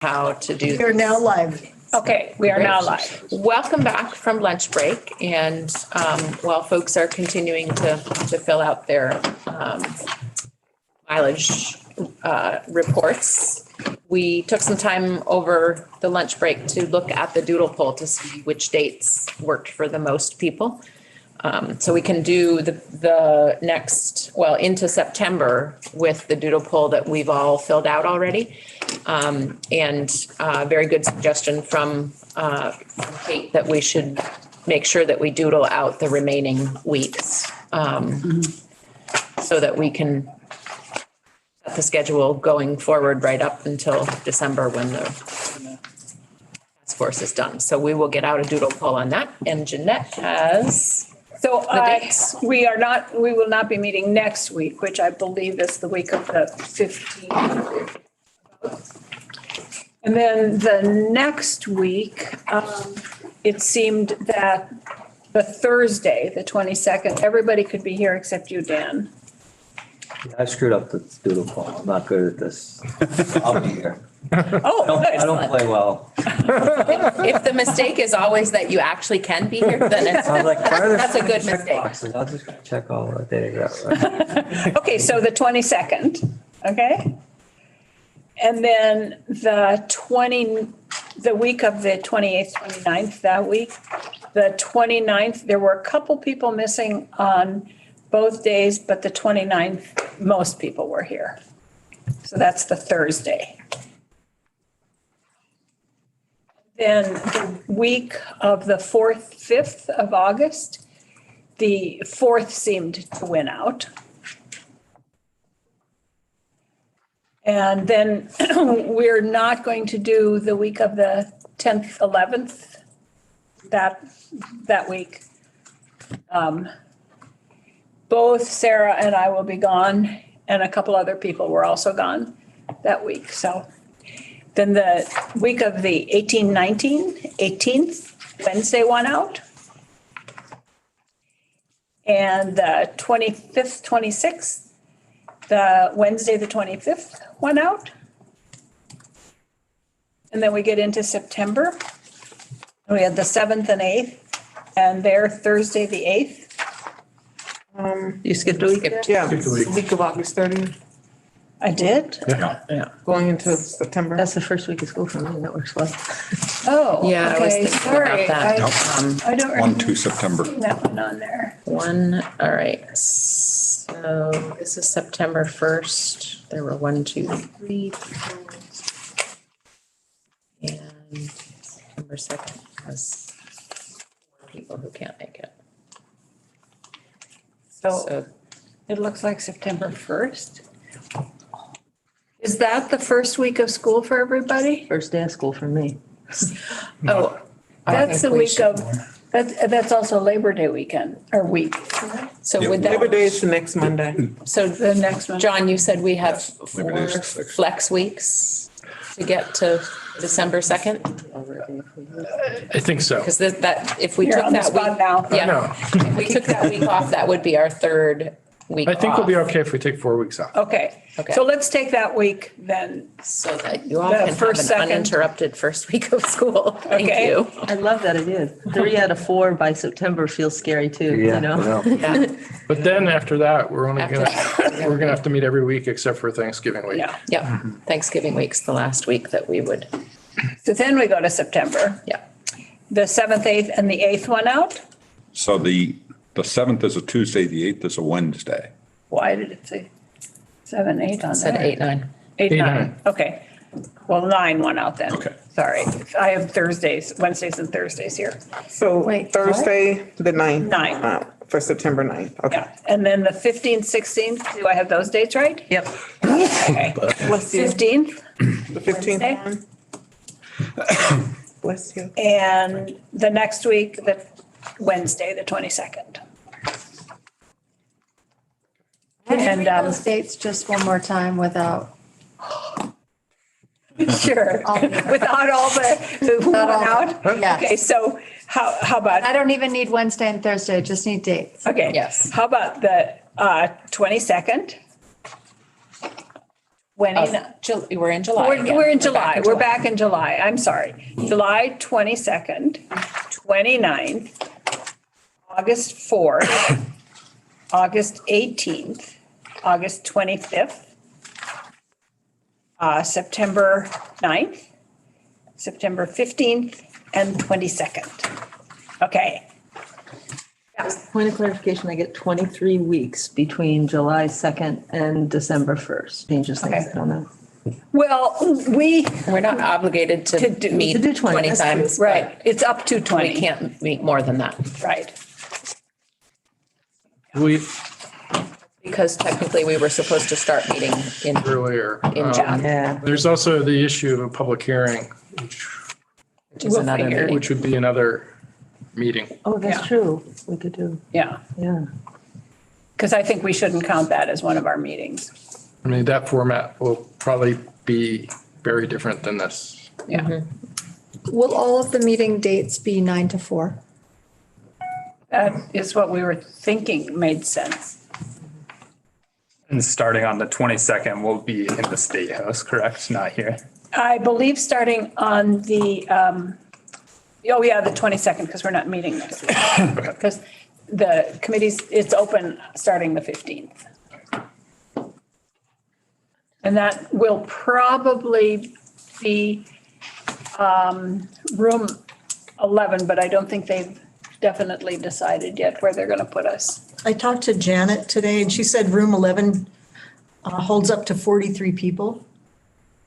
how to do You're this. now live. Okay, we are now live. Welcome back from lunch break, and while folks are continuing to fill out their mileage reports, we took some time over the lunch break to look at the doodle poll to see which dates worked for the most people. So we can do the next, well, into September with the doodle poll that we've all filled out already. And very good suggestion from Kate that we should make sure that we doodle out the remaining weeks so that we can set the schedule going forward right up until December when the task force is done. So we will get out a doodle poll on that. And Jeanette has So dates. we will not be meeting next week, which I believe is the week of the 15th. And then the next week, it seemed that the Thursday, the 22nd, everybody could be here except you, Dan. I screwed up the doodle poll. I'm not good at this. I'll be here. Oh, I good. don't play well. If the mistake is always that you actually can be here, then it's, I was like, why are there That's a so many good mistake. checkboxes? I'll just check all the days out. Right? Okay, so the 22nd, okay? And then the week of the 28th, 29th, that week, the 29th, there were a couple people missing on both days, but the 29th, most people were here. So that's the Thursday. Then the week of the 4th, 5th of August, the 4th seemed to win out. And then we're not going to do the week of the 10th, 11th, that week. Both Sarah and I will be gone, and a couple other people were also gone that week. So then the week of the 18th, Wednesday won out. And the 25th, 26th, the Wednesday, the 25th went out. And then we get into September. We had the 7th and 8th, and there Thursday, the 8th. You skipped a week? Yeah, week of August 30th, I did? going into September. That's the first week of school for me. That works well. Oh, Yeah, I was okay, thinking sorry. about that. I don't 1 remember to September. that one on there. All right. So this is September 1st. There were 1, 2, 3 people. And September 2nd has 4 people who can't make it. So So it looks like September 1st. Is that the first week of school for everybody? First day of school for me. Oh, I That's the think we week should- of, that's also Labor Day weekend, or week, So Yeah. would Labor that, Day is the next Monday. so the next one. John, you said we have Labor 4 Day is the 6th. flex weeks to get to December 2nd? I think so. Because that, if we You're took on the that week. spot now. I Yeah, know. if we took that week off, that would be our 3rd week I think we'll be off, okay if we take 4 weeks off. Okay, Okay. so let's take that week then. so that you all The can have first, an second. uninterrupted first week of school. Thank Okay. you. I love that idea. 3 out of 4 by September feels scary too, Yeah, you know? I know. Yeah, But then after that, we're only After gonna, that. we're gonna have to meet every week except for Thanksgiving week. Yeah. yeah. Thanksgiving week's the last week that we would, So then we go to September. yeah. The 7th, 8th, and the 8th went out? So the 7th is a Tuesday, the 8th is a Wednesday. Why did it say 7, 8 on there? Said 8, 9. 8, 8, 9, 9. okay. Well, 9 went out then. Okay. Sorry, I have Thursdays, Wednesdays and Thursdays here. So Wait, Thursday, the 9th. 9th. For September 9th. Okay. Yeah, and then the 15th, 16th, do I have those dates right? Yep. Okay. Bless you. 15th, The 15th one. Bless you. and the next week, the Wednesday, the 22nd. And, Those dates just one more time without, sure, without all the who went out? Yes. Okay, so how about, I don't even need Wednesday and Thursday, just need dates. okay. Yes. How about the 22nd? We're in July. again. We're in back July. We're back in July. I'm sorry. July 22nd, 29th, August 4th, August 18th, August 25th, September 9th, September 15th, and 22nd. Okay. Point of clarification, I get 23 weeks between July 2nd and December 1st. Changes things, Okay. I don't know. Well, We're not obligated To to do- meet to do 20, 20 that's true. times. right, it's up to but 20. We can't meet more than that Right. We because technically we were supposed to start meeting in earlier. In June. Yeah. There's also the issue of a public hearing, which is We'll another figure. meeting. which would be another meeting. Oh, that's Yeah. true. We could do, Yeah, yeah. because I think we shouldn't count that as one of our meetings. I mean, that format will probably be very different than this. Yeah. Will all of the meeting dates be 9 to 4? That is what we were thinking made sense. And starting on the 22nd, we'll be in the State House, correct? Not here. I believe starting on the, the 22nd, because we're not meeting next week. Because the committee's, it's open starting the 15th. And that will probably be room 11, but I don't think they've definitely decided yet where they're going to put us. I talked to Janet today and she said room 11 holds up to 43 people.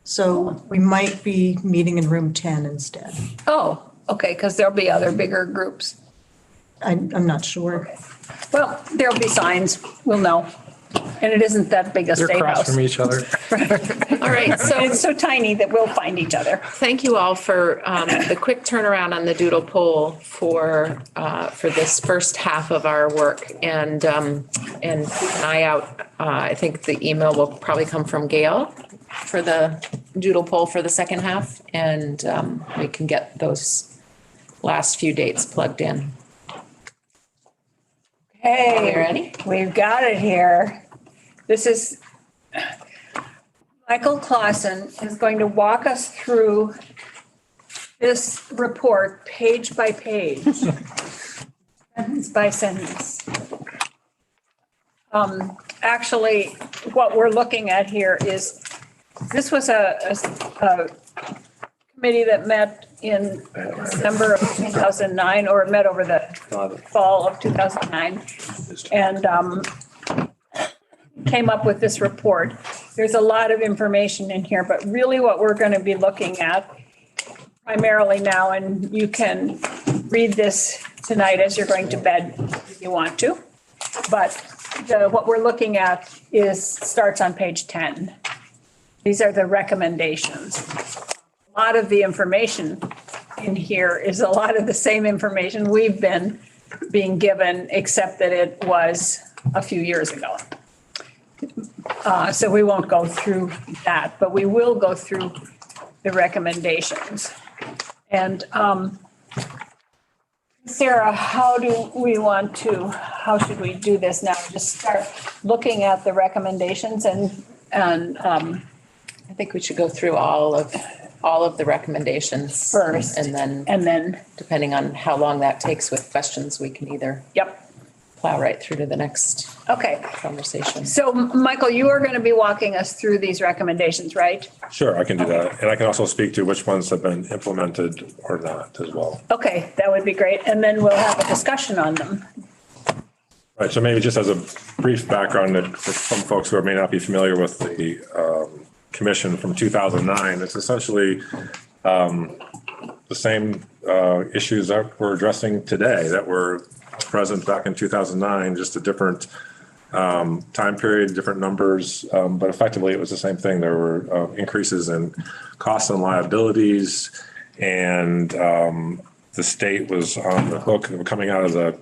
So we might be meeting in room 10 instead. Oh, okay, because there'll be other bigger groups. I'm not sure. Well, there'll be signs, we'll know. And it isn't that big a They're state across house. from each other. All right, so It's so tiny that we'll find each other. thank you all for the quick turnaround on the doodle poll for this first half of our work. And keep an eye out. I think the email will probably come from Gail for the doodle poll for the second half. And we can get those last few dates plugged in. Hey. Are we ready? We've got it here. This is, Michael Clausen is going to walk us through this report page by page, sentence by sentence. Actually, what we're looking at here is, this was a committee that met in December of 2009, or met over the fall of 2009. And came up with this report. There's a lot of information in here, but really what we're going to be looking at primarily now, and you can read this tonight as you're going to bed if you want to. But what we're looking at starts on page 10. These are the recommendations. A lot of the information in here is a lot of the same information we've been being given, except that it was a few years ago. So we won't go through that, but we will go through the recommendations. And Sarah, how should we do this now? Just start looking at the recommendations and I think we should go through all of the recommendations First. and then depending on how long that takes with questions, we can either yep, plow right through to the next okay. conversation. So Michael, you are going to be walking us through these recommendations, right? Sure, I can do that. And I can also speak to which ones have been implemented or not as well. Okay, that would be great. And then we'll have a discussion on them. Right, so maybe just as a brief background that for some folks who may not be familiar with the commission from 2009, it's essentially the same issues that we're addressing today that were present back in 2009, just a different time period, different numbers, but effectively it was the same thing. There were increases in costs and liabilities, and the state was on the hook coming out of the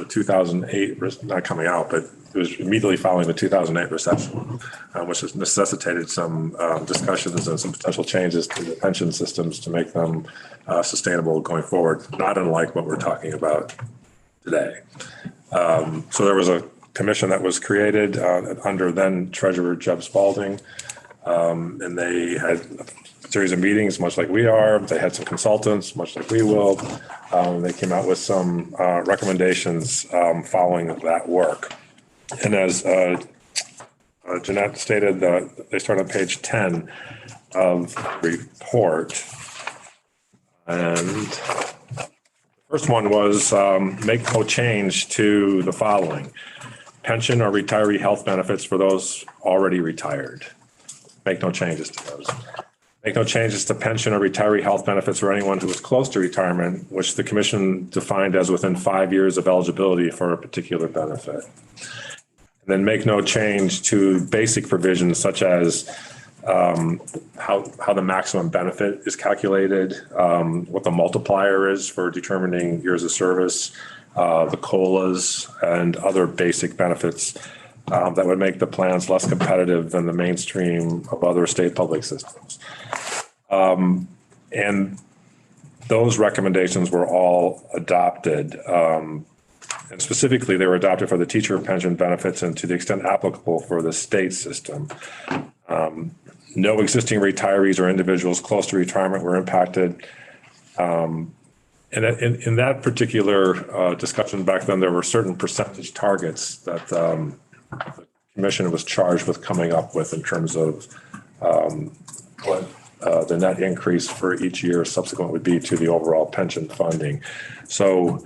2008, not coming out, but it was immediately following the 2008 recession, which has necessitated some discussions and some potential changes to the pension systems to make them sustainable going forward, not unlike what we're talking about today. So there was a commission that was created under then Treasurer Jeb Spalding. And they had a series of meetings, much like we are. They had some consultants, much like we will. They came out with some recommendations following that work. And as Jeanette stated, they start on page 10 of the report. And the first one was make no change to the following: pension or retiree health benefits for those already retired. Make no changes to those. Make no changes to pension or retiree health benefits for anyone who is close to retirement, which the commission defined as within 5 years of eligibility for a particular benefit. And then make no change to basic provisions such as how the maximum benefit is calculated, what the multiplier is for determining years of service, the COLAs and other basic benefits that would make the plans less competitive than the mainstream of other state public systems. And those recommendations were all adopted. And specifically, they were adopted for the teacher pension benefits and to the extent applicable for the state system. No existing retirees or individuals close to retirement were impacted. And in that particular discussion back then, there were certain percentage targets that the commission was charged with coming up with in terms of what the net increase for each year subsequent would be to the overall pension funding. So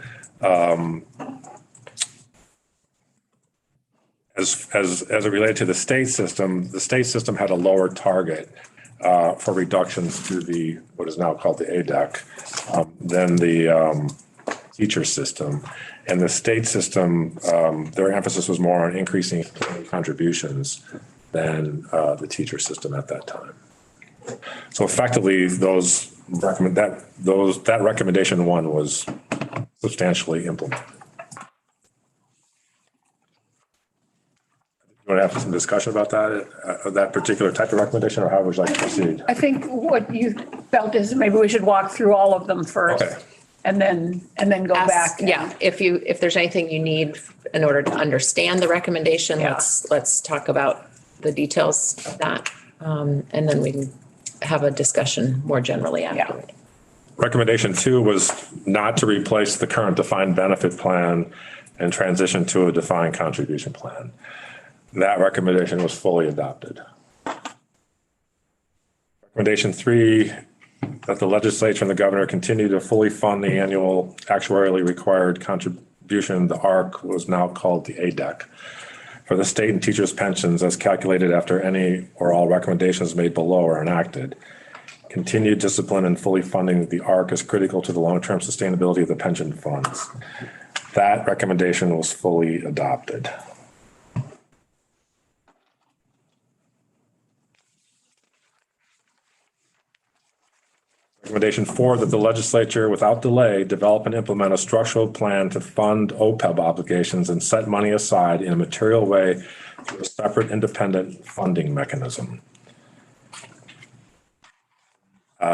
as it related to the state system had a lower target for reductions to the what is now called the ADEC than the teacher system. And the state system, their emphasis was more on increasing contributions than the teacher system at that time. So effectively, that recommendation one was substantially implemented. You want to have some discussion about that particular type of recommendation, or how would you like to proceed? I think what you felt is maybe we should walk through all of them first. Okay. And then go back. Yeah, if there's anything you need in order to understand the recommendation, Yeah. let's talk about the details of that. And then we can have a discussion more generally afterward. Recommendation 2 was not to replace the current defined benefit plan and transition to a defined contribution plan. That recommendation was fully adopted. Recommendation 3, that the legislature and the governor continue to fully fund the annual actuarially required contribution. The ARC was now called the ADEC for the state and teachers' pensions as calculated after any or all recommendations made below are enacted. Continued discipline and fully funding the ARC is critical to the long-term sustainability of the pension funds. That recommendation was fully adopted. Recommendation 4, that the legislature without delay develop and implement a structural plan to fund OPEB obligations and set money aside in a material way through a separate independent funding mechanism. In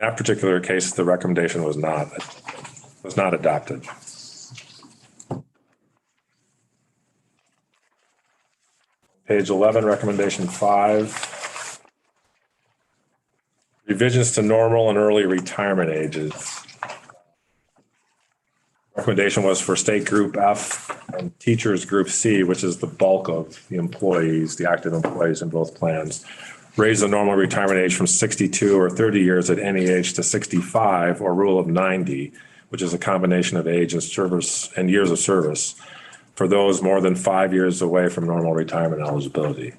that particular case, the recommendation was not adopted. Page 11, recommendation 5. Revisions to normal and early retirement ages. Recommendation was for state group F and teachers group C, which is the bulk of the employees, the active employees in both plans. Raise the normal retirement age from 62 or 30 years at any age to 65 or rule of 90, which is a combination of age and service and years of service for those more than 5 years away from normal retirement eligibility.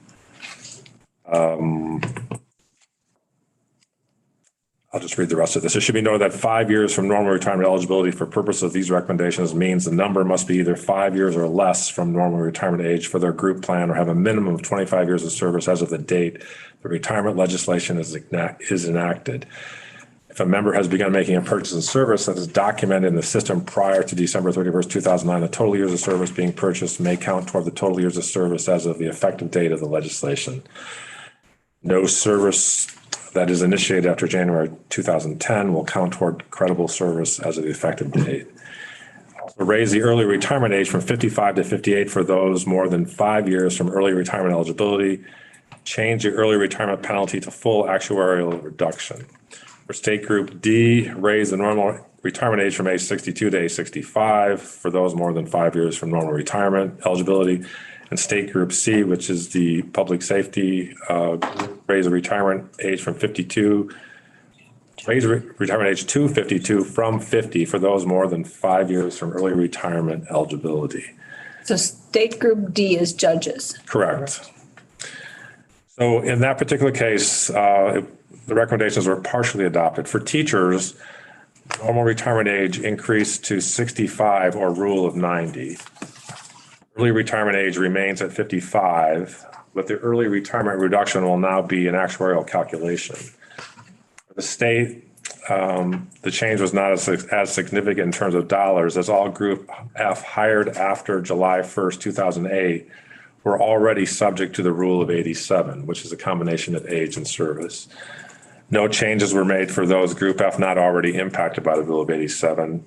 I'll just read the rest of this. It should be noted that 5 years from normal retirement eligibility for purpose of these recommendations means the number must be either 5 years or less from normal retirement age for their group plan or have a minimum of 25 years of service as of the date the retirement legislation is enacted. If a member has begun making a purchase of service that is documented in the system prior to December 31st, 2009, the total years of service being purchased may count toward the total years of service as of the effective date of the legislation. No service that is initiated after January 2010 will count toward credible service as of the effective date. Also, raise the early retirement age from 55 to 58 for those more than 5 years from early retirement eligibility change the early retirement penalty to full actuarial reduction. For State Group D, raise the normal retirement age from age 62 to age 65 for those more than 5 years from normal retirement eligibility. And State Group C, which is the public safety, raise the retirement age from 52, raise retirement age to 52 from 50 for those more than 5 years from early retirement eligibility. So State Group D is judges. Correct. So in that particular case, the recommendations were partially adopted. For teachers, normal retirement age increased to 65 or rule of 90. Early retirement age remains at 55, but the early retirement reduction will now be an actuarial calculation. For the state, the change was not as significant in terms of dollars, as all Group F hired after July 1st, 2008 were already subject to the rule of 87, which is a combination of age and service. No changes were made for those Group F not already impacted by the rule of 87.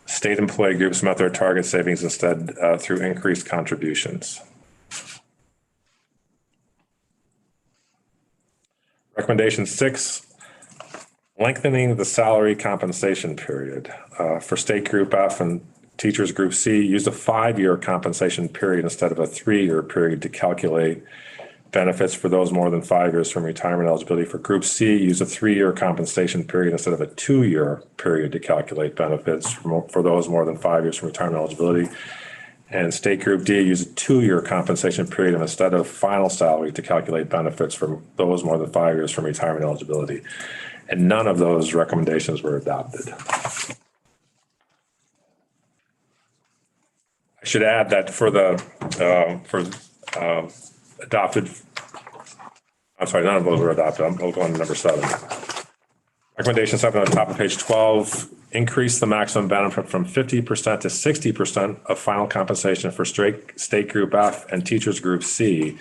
State employee groups met their target savings instead through increased contributions. Recommendation 6, lengthening the salary compensation period. For State Group F and Teachers Group C, use a 5-year compensation period instead of a 3-year period to calculate benefits for those more than 5 years from retirement eligibility. For Group C, use a 3-year compensation period instead of a 2-year period to calculate benefits for those more than 5 years from retirement eligibility. And State Group D, use a 2-year compensation period instead of final salary to calculate benefits for those more than 5 years from retirement eligibility. And none of those recommendations were adopted. I should add that for the adopted, I'm sorry, none of those were adopted. I'll go on to number 7. Recommendation 7 on the top of page 12, increase the maximum benefit from 50% to 60% of final compensation for State Group F and Teachers Group C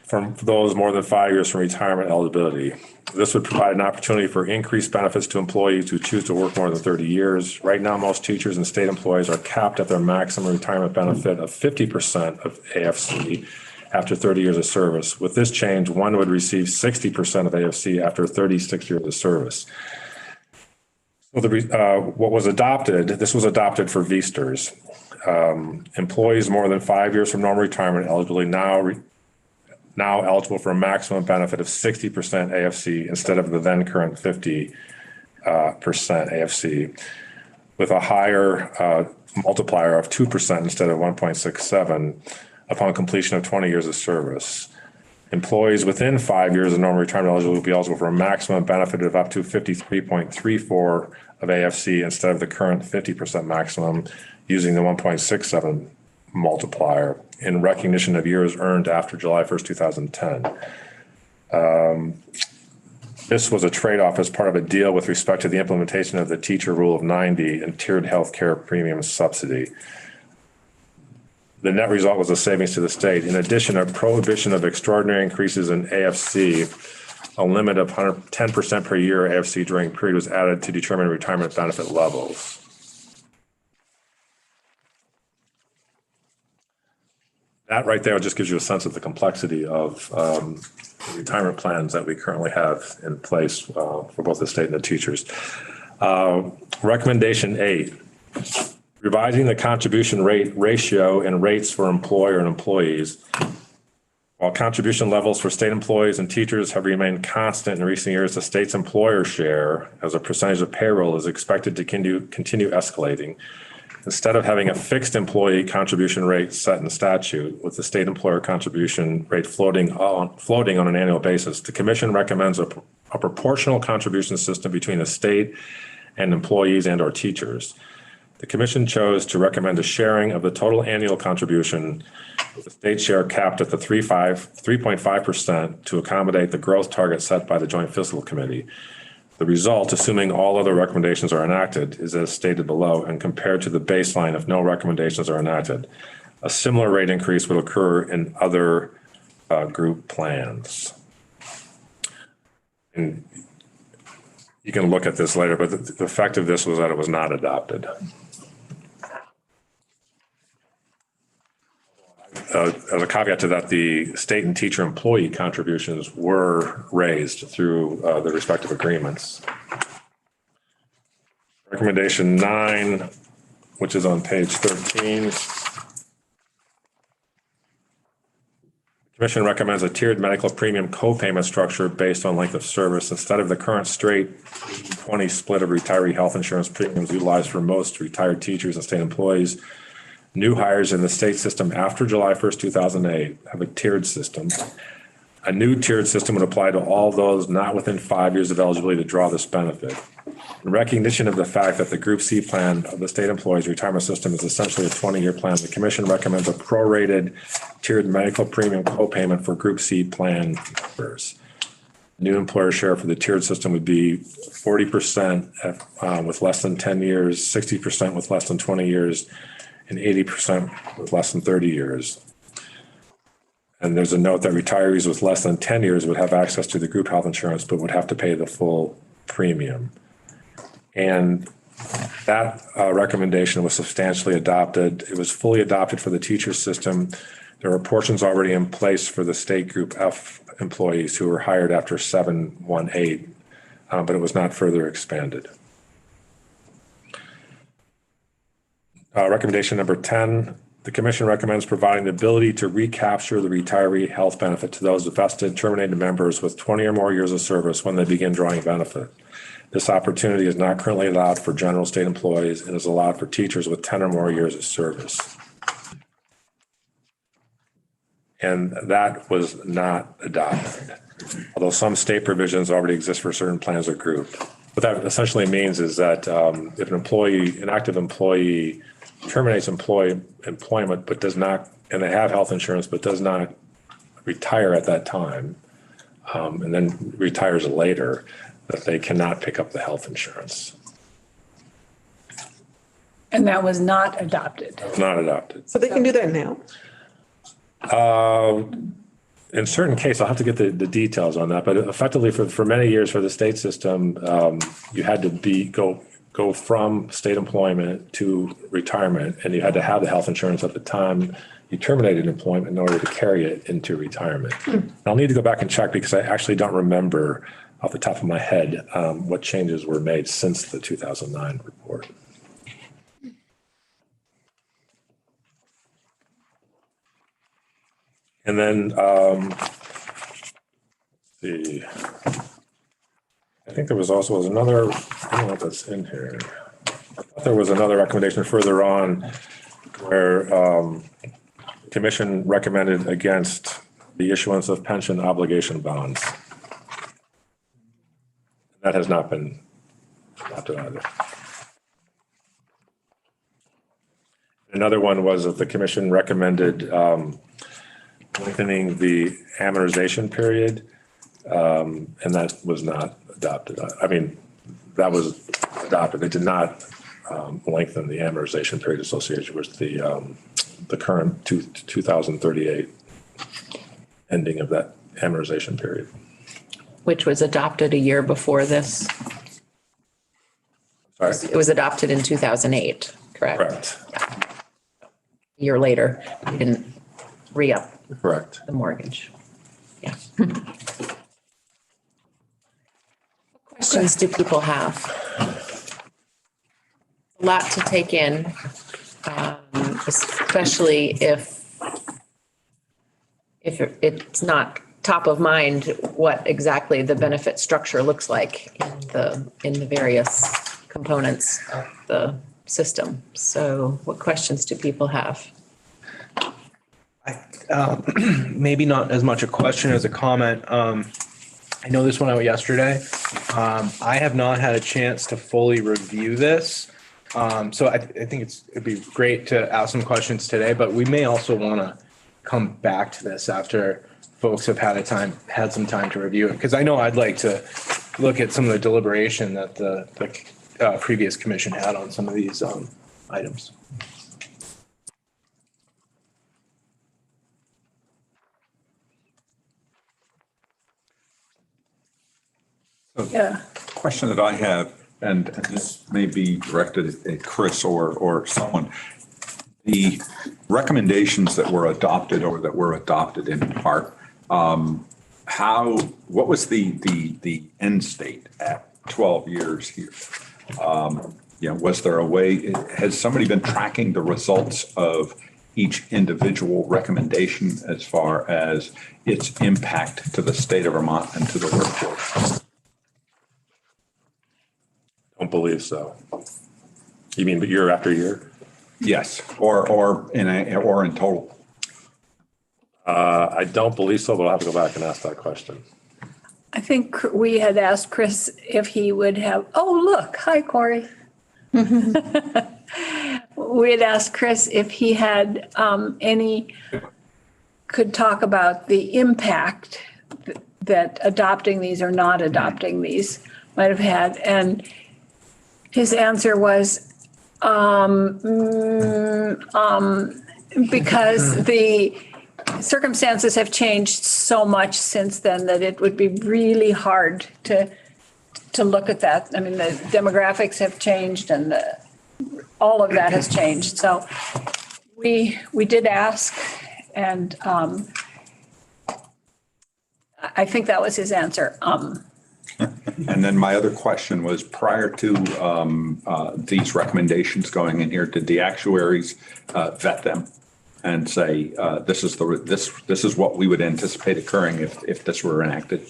for those more than 5 years from retirement eligibility. This would provide an opportunity for increased benefits to employees who choose to work more than 30 years. Right now, most teachers and state employees are capped at their maximum retirement benefit of 50% of AFC after 30 years of service. With this change, one would receive 60% of AFC after 36 years of service. So what was adopted, this was adopted for VSTers. Employees more than 5 years from normal retirement eligibility now eligible for a maximum benefit of 60% AFC instead of the then current 50% AFC, with a higher multiplier of 2% instead of 1.67 upon completion of 20 years of service. Employees within 5 years of normal retirement eligibility will be eligible for a maximum benefit of up to 53.34 of AFC instead of the current 50% maximum, using the 1.67 multiplier in recognition of years earned after July 1st, 2010. This was a trade-off as part of a deal with respect to the implementation of the teacher rule of 90 and tiered healthcare premium subsidy. The net result was a savings to the state. In addition, a prohibition of extraordinary increases in AFC, a limit of 10% per year AFC during period, was added to determine retirement benefit levels. That right there just gives you a sense of the complexity of retirement plans that we currently have in place for both the state and the teachers. Recommendation 8, revising the contribution rate ratio and rates for employer and employees. While contribution levels for state employees and teachers have remained constant in recent years, the state's employer share as a percentage of payroll is expected to continue escalating. Instead of having a fixed employee contribution rate set in statute with the state employer contribution rate floating on an annual basis, the commission recommends a proportional contribution system between the state and employees and or teachers. The commission chose to recommend a sharing of the total annual contribution with the state share capped at the 3.5% to accommodate the growth target set by the Joint Fiscal Committee. The result, assuming all other recommendations are enacted, is as stated below and compared to the baseline if no recommendations are enacted. A similar rate increase would occur in other group plans. And you can look at this later, but the effect of this was that it was not adopted. as a caveat to that, the state and teacher employee contributions were raised through the respective agreements. Recommendation 9, which is on page 13. Commission recommends a tiered medical premium co-payment structure based on length of service instead of the current straight 20 split of retiree health insurance premiums utilized for most retired teachers and state employees. New hires in the state system after July 1st, 2008 have a tiered system. A new tiered system would apply to all those not within 5 years of eligibility to draw this benefit. In recognition of the fact that the Group C plan of the state employees retirement system is essentially a 20-year plan, the commission recommends a prorated tiered medical premium co-payment for Group C plan members. New employer share for the tiered system would be 40% with less than 10 years, 60% with less than 20 years, and 80% with less than 30 years. And there's a note that retirees with less than 10 years would have access to the group health insurance, but would have to pay the full premium. And that recommendation was substantially adopted. It was fully adopted for the teacher system. There are portions already in place for the state Group F employees who were hired after 718, but it was not further expanded. Recommendation number 10, the commission recommends providing the ability to recapture the retiree health benefit to those vested terminated members with 20 or more years of service when they begin drawing benefit. This opportunity is not currently allowed for general state employees and is allowed for teachers with 10 or more years of service. And that was not adopted, although some state provisions already exist for certain plans or group. What that essentially means is that if an active employee terminates employment but does not, and they have health insurance but does not retire at that time, and then retires later, that they cannot pick up the health insurance. And that was not adopted. Not adopted. So they can do that now? In certain cases, I'll have to get the details on that, but effectively for many years for the state system, you had to go from state employment to retirement, and you had to have the health insurance at the time you terminated employment in order to carry it into retirement. I'll need to go back and check because I actually don't remember off the top of my head what changes were made since the 2009 report. And then, I think there was another, I don't know if that's in here. I thought there was another recommendation further on where the commission recommended against the issuance of pension obligation bonds. That has not been adopted either. Another one was that the commission recommended lengthening the amortization period, and that was not adopted. I mean, that was adopted. It did not lengthen the amortization period associated with the current 2038 ending of that amortization period. Which was adopted a year before this. Sorry. It was adopted in 2008, correct? Correct. Yeah. A year later, we didn't re-up Correct. the mortgage. Yeah. What questions do people have? A lot to take in, especially if it's not top of mind what exactly the benefit structure looks like in the various components of the system. So what questions do people have? Maybe not as much a question as a comment. I know this went out yesterday. I have not had a chance to fully review this. So I think it'd be great to ask some questions today, but we may also want to come back to this after folks have had some time to review it. Because I know I'd like to look at some of the deliberation that the previous commission had on some of these items. Yeah. Question that I have, and this may be directed at Chris or someone. The recommendations that were adopted or that were adopted in part, what was the end state at 12 years here? Was there a way, has somebody been tracking the results of each individual recommendation as far as its impact to the state of Vermont and to the workforce? Don't believe so. You mean year after year? Yes, or in total. I don't believe so, but I'll have to go back and ask that question. I think we had asked Chris if he would have, oh, look, hi, Corey. We had asked Chris if he had could talk about the impact that adopting these or not adopting these might have had. And his answer was, because the circumstances have changed so much since then that it would be really hard to look at that. I mean, the demographics have changed and all of that has changed. So we did ask, and I think that was his answer. And then my other question was, prior to these recommendations going in here, did the actuaries vet them and say this is what we would anticipate occurring if this were enacted?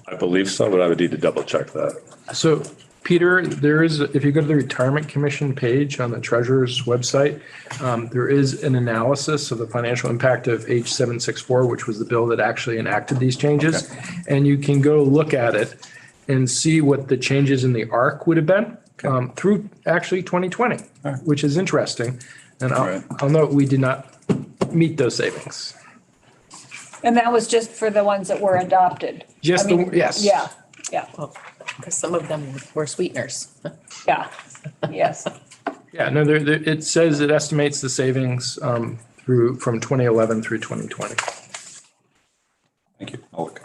I believe so, but I would need to double check that. So Peter, there is, if you go to the Retirement Commission page on the Treasurer's website, there is an analysis of the financial impact of H 764, which was the bill that actually enacted these changes. Okay. And you can go look at it and see what the changes in the ARC would have been through actually 2020, which is interesting. And I'll note we did not meet those savings. And that was just for the ones that were adopted. Yes. Yeah. Well, because some of them were sweeteners. Yeah, yes. Yeah, no, it says it estimates the savings from 2011 through 2020. Thank you. I'll look.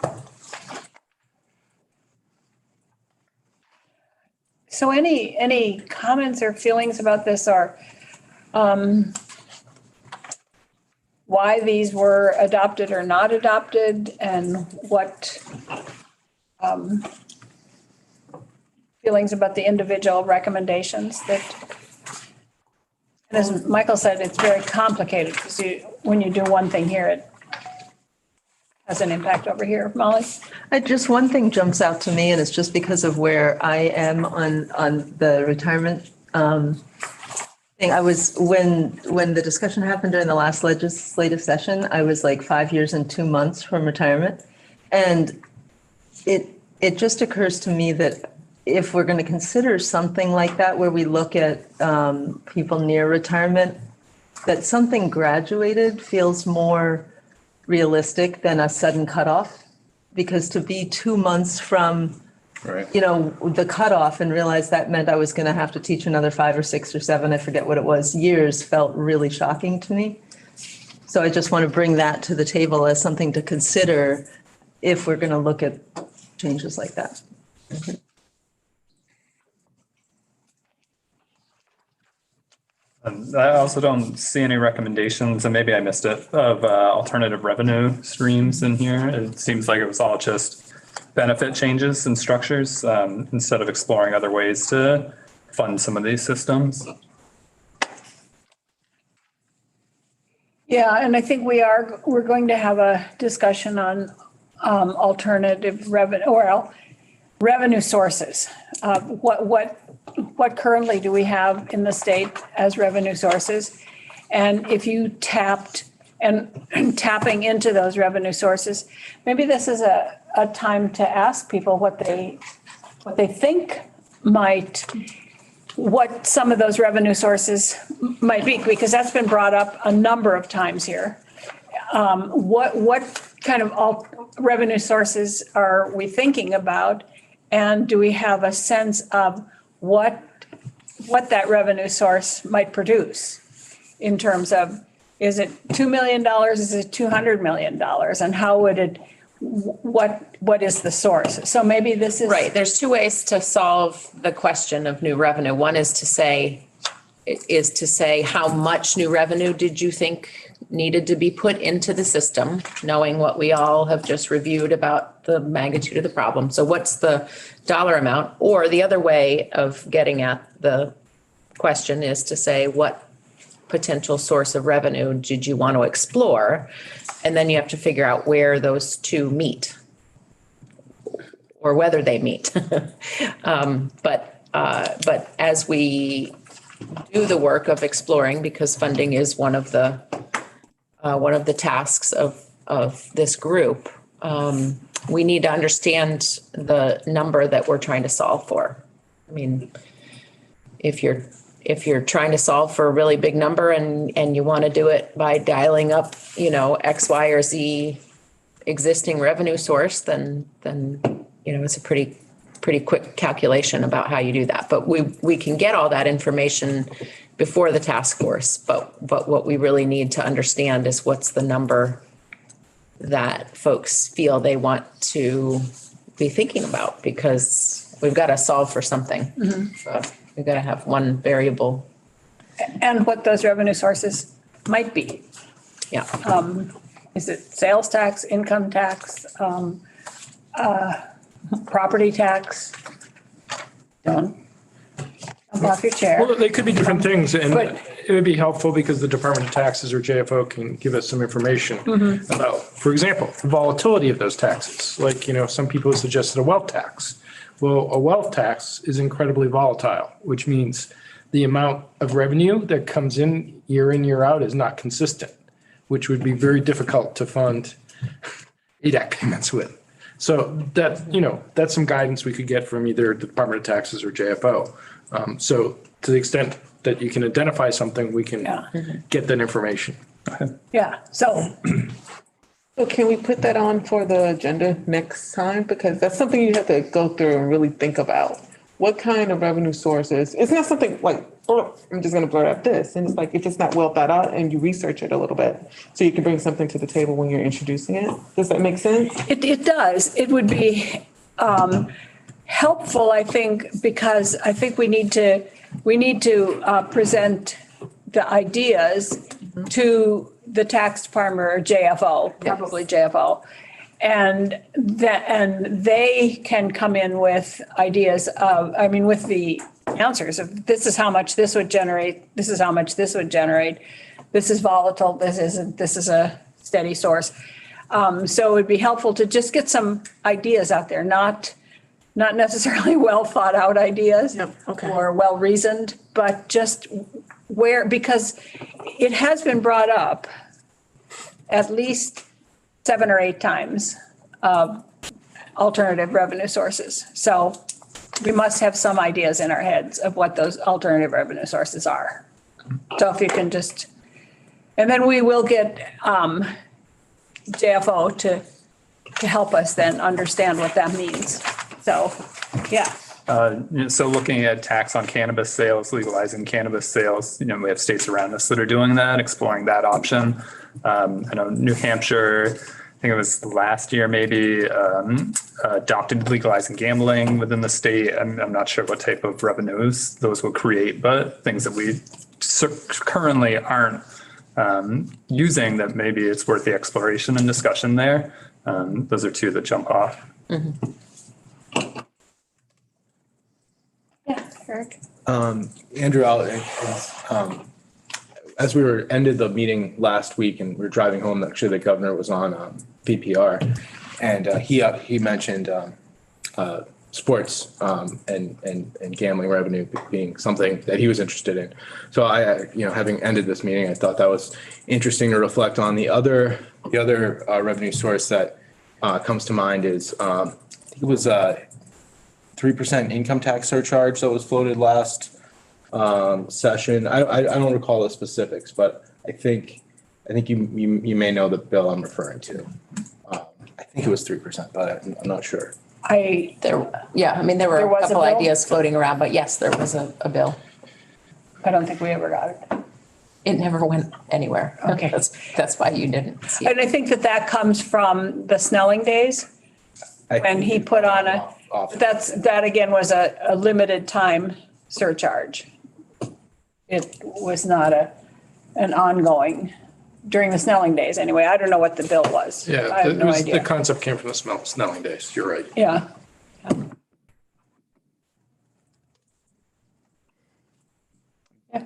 So any comments or feelings about this, or why these were adopted or not adopted, and what feelings about the individual recommendations that, and as Michael said, it's very complicated because when you do one thing here, it has an impact over here. Molly? Just one thing jumps out to me, and it's just because of where I am on the retirement thing. I was, when the discussion happened during the last legislative session, I was like 5 years and 2 months from retirement. And it just occurs to me that if we're going to consider something like that, where we look at people near retirement, that something graduated feels more realistic than a sudden cutoff. Because to be 2 months from, the cutoff and realize that meant I was going to have to teach another 5 or 6 or 7, I forget what it was, years, felt really shocking to me. So I just want to bring that to the table as something to consider if we're going to look at changes like that. Okay. I also don't see any recommendations, and maybe I missed it, of alternative revenue streams in here. It seems like it was all just benefit changes and structures instead of exploring other ways to fund some of these systems. Yeah, and I think we're going to have a discussion on alternative revenue sources. What currently do we have in the state as revenue sources? And if you tapping into those revenue sources, maybe this is a time to ask people what they think what some of those revenue sources might be, because that's been brought up a number of times here. What kind of revenue sources are we thinking about? And do we have a sense of what that revenue source might produce in terms of, is it $2 million? Is it $200 million? And how would it, what is the source? So maybe this is. Right. There's two ways to solve the question of new revenue. One is to say, is to say, how much new revenue did you think needed to be put into the system, knowing what we all have just reviewed about the magnitude of the problem? So what's the dollar amount? Or the other way of getting at the question is to say, what potential source of revenue did you want to explore? And then you have to figure out where those two meet or whether they meet. But as we do the work of exploring, because funding is one of the tasks of this group, we need to understand the number that we're trying to solve for. I mean, if you're trying to solve for a really big number and you want to do it by dialing up, X, Y, or Z existing revenue source, then it's a pretty quick calculation about how you do that. But we can get all that information before the task force. But what we really need to understand is what's the number that folks feel they want to be thinking about, because we've got to solve for something. So we've got to have one variable. And what those revenue sources might be. Yeah. Is it sales tax, income tax, property tax? Don't jump off your chair. Well, they could be different things, and But- it would be helpful because the Department of Taxes or JFO can give us some information about, for example, the volatility of those taxes. Like, some people have suggested a wealth tax. Well, a wealth tax is incredibly volatile, which means the amount of revenue that comes in, year out, is not consistent, which would be very difficult to fund ADAC payments with. So that's some guidance we could get from either the Department of Taxes or JFO. So to the extent that you can identify something, we can get that information. Yeah, so So can we put that on for the agenda next time? Because that's something you have to go through and really think about. What kind of revenue sources? It's not something like, oh, I'm just going to blurt out this. And it's like, if it's not well thought out and you research it a little bit, so you can bring something to the table when you're introducing it. Does that make sense? it does. It would be helpful, I think, because I think we need to present the ideas to the tax department or JFO, probably JFO. And they can come in with ideas with the answers of, this is how much this would generate, this is how much this would generate, this is volatile, this isn't, this is a steady source. So it would be helpful to just get some ideas out there, not necessarily well thought out ideas or well reasoned, but just because it has been brought up at least 7 or 8 times, alternative revenue sources. So we must have some ideas in our heads of what those alternative revenue sources are. So if you can just, and then we will get JFO to help us then understand what that means. So, yeah. So looking at tax on cannabis sales, legalizing cannabis sales, we have states around us that are doing that, exploring that option. I know New Hampshire, I think it was last year maybe, adopted legalizing gambling within the state. I'm not sure what type of revenues those will create, but things that we currently aren't using, that maybe it's worth the exploration and discussion there. Those are two that jump off. Yeah, Eric. Andrew, as we ended the meeting last week and we were driving home, actually the governor was on VPR, and he mentioned sports and gambling revenue being something that he was interested in. So having ended this meeting, I thought that was interesting to reflect on. The other revenue source that comes to mind is I think it was 3% income tax surcharge that was floated last session. I don't recall the specifics, but I think you may know the bill I'm referring to. I think it was 3%, but I'm not sure. There were a couple ideas floating around, but yes, there was a bill. I don't think we ever got it. It never went anywhere. Okay. That's why you didn't see it. And I think that comes from the Snelling days, when he put on that again was a limited time surcharge. it was not an ongoing, during the Snelling days anyway. I don't know what the bill was. I Yeah, have it no was, the idea. concept came from the Snelling days. You're right. Yeah.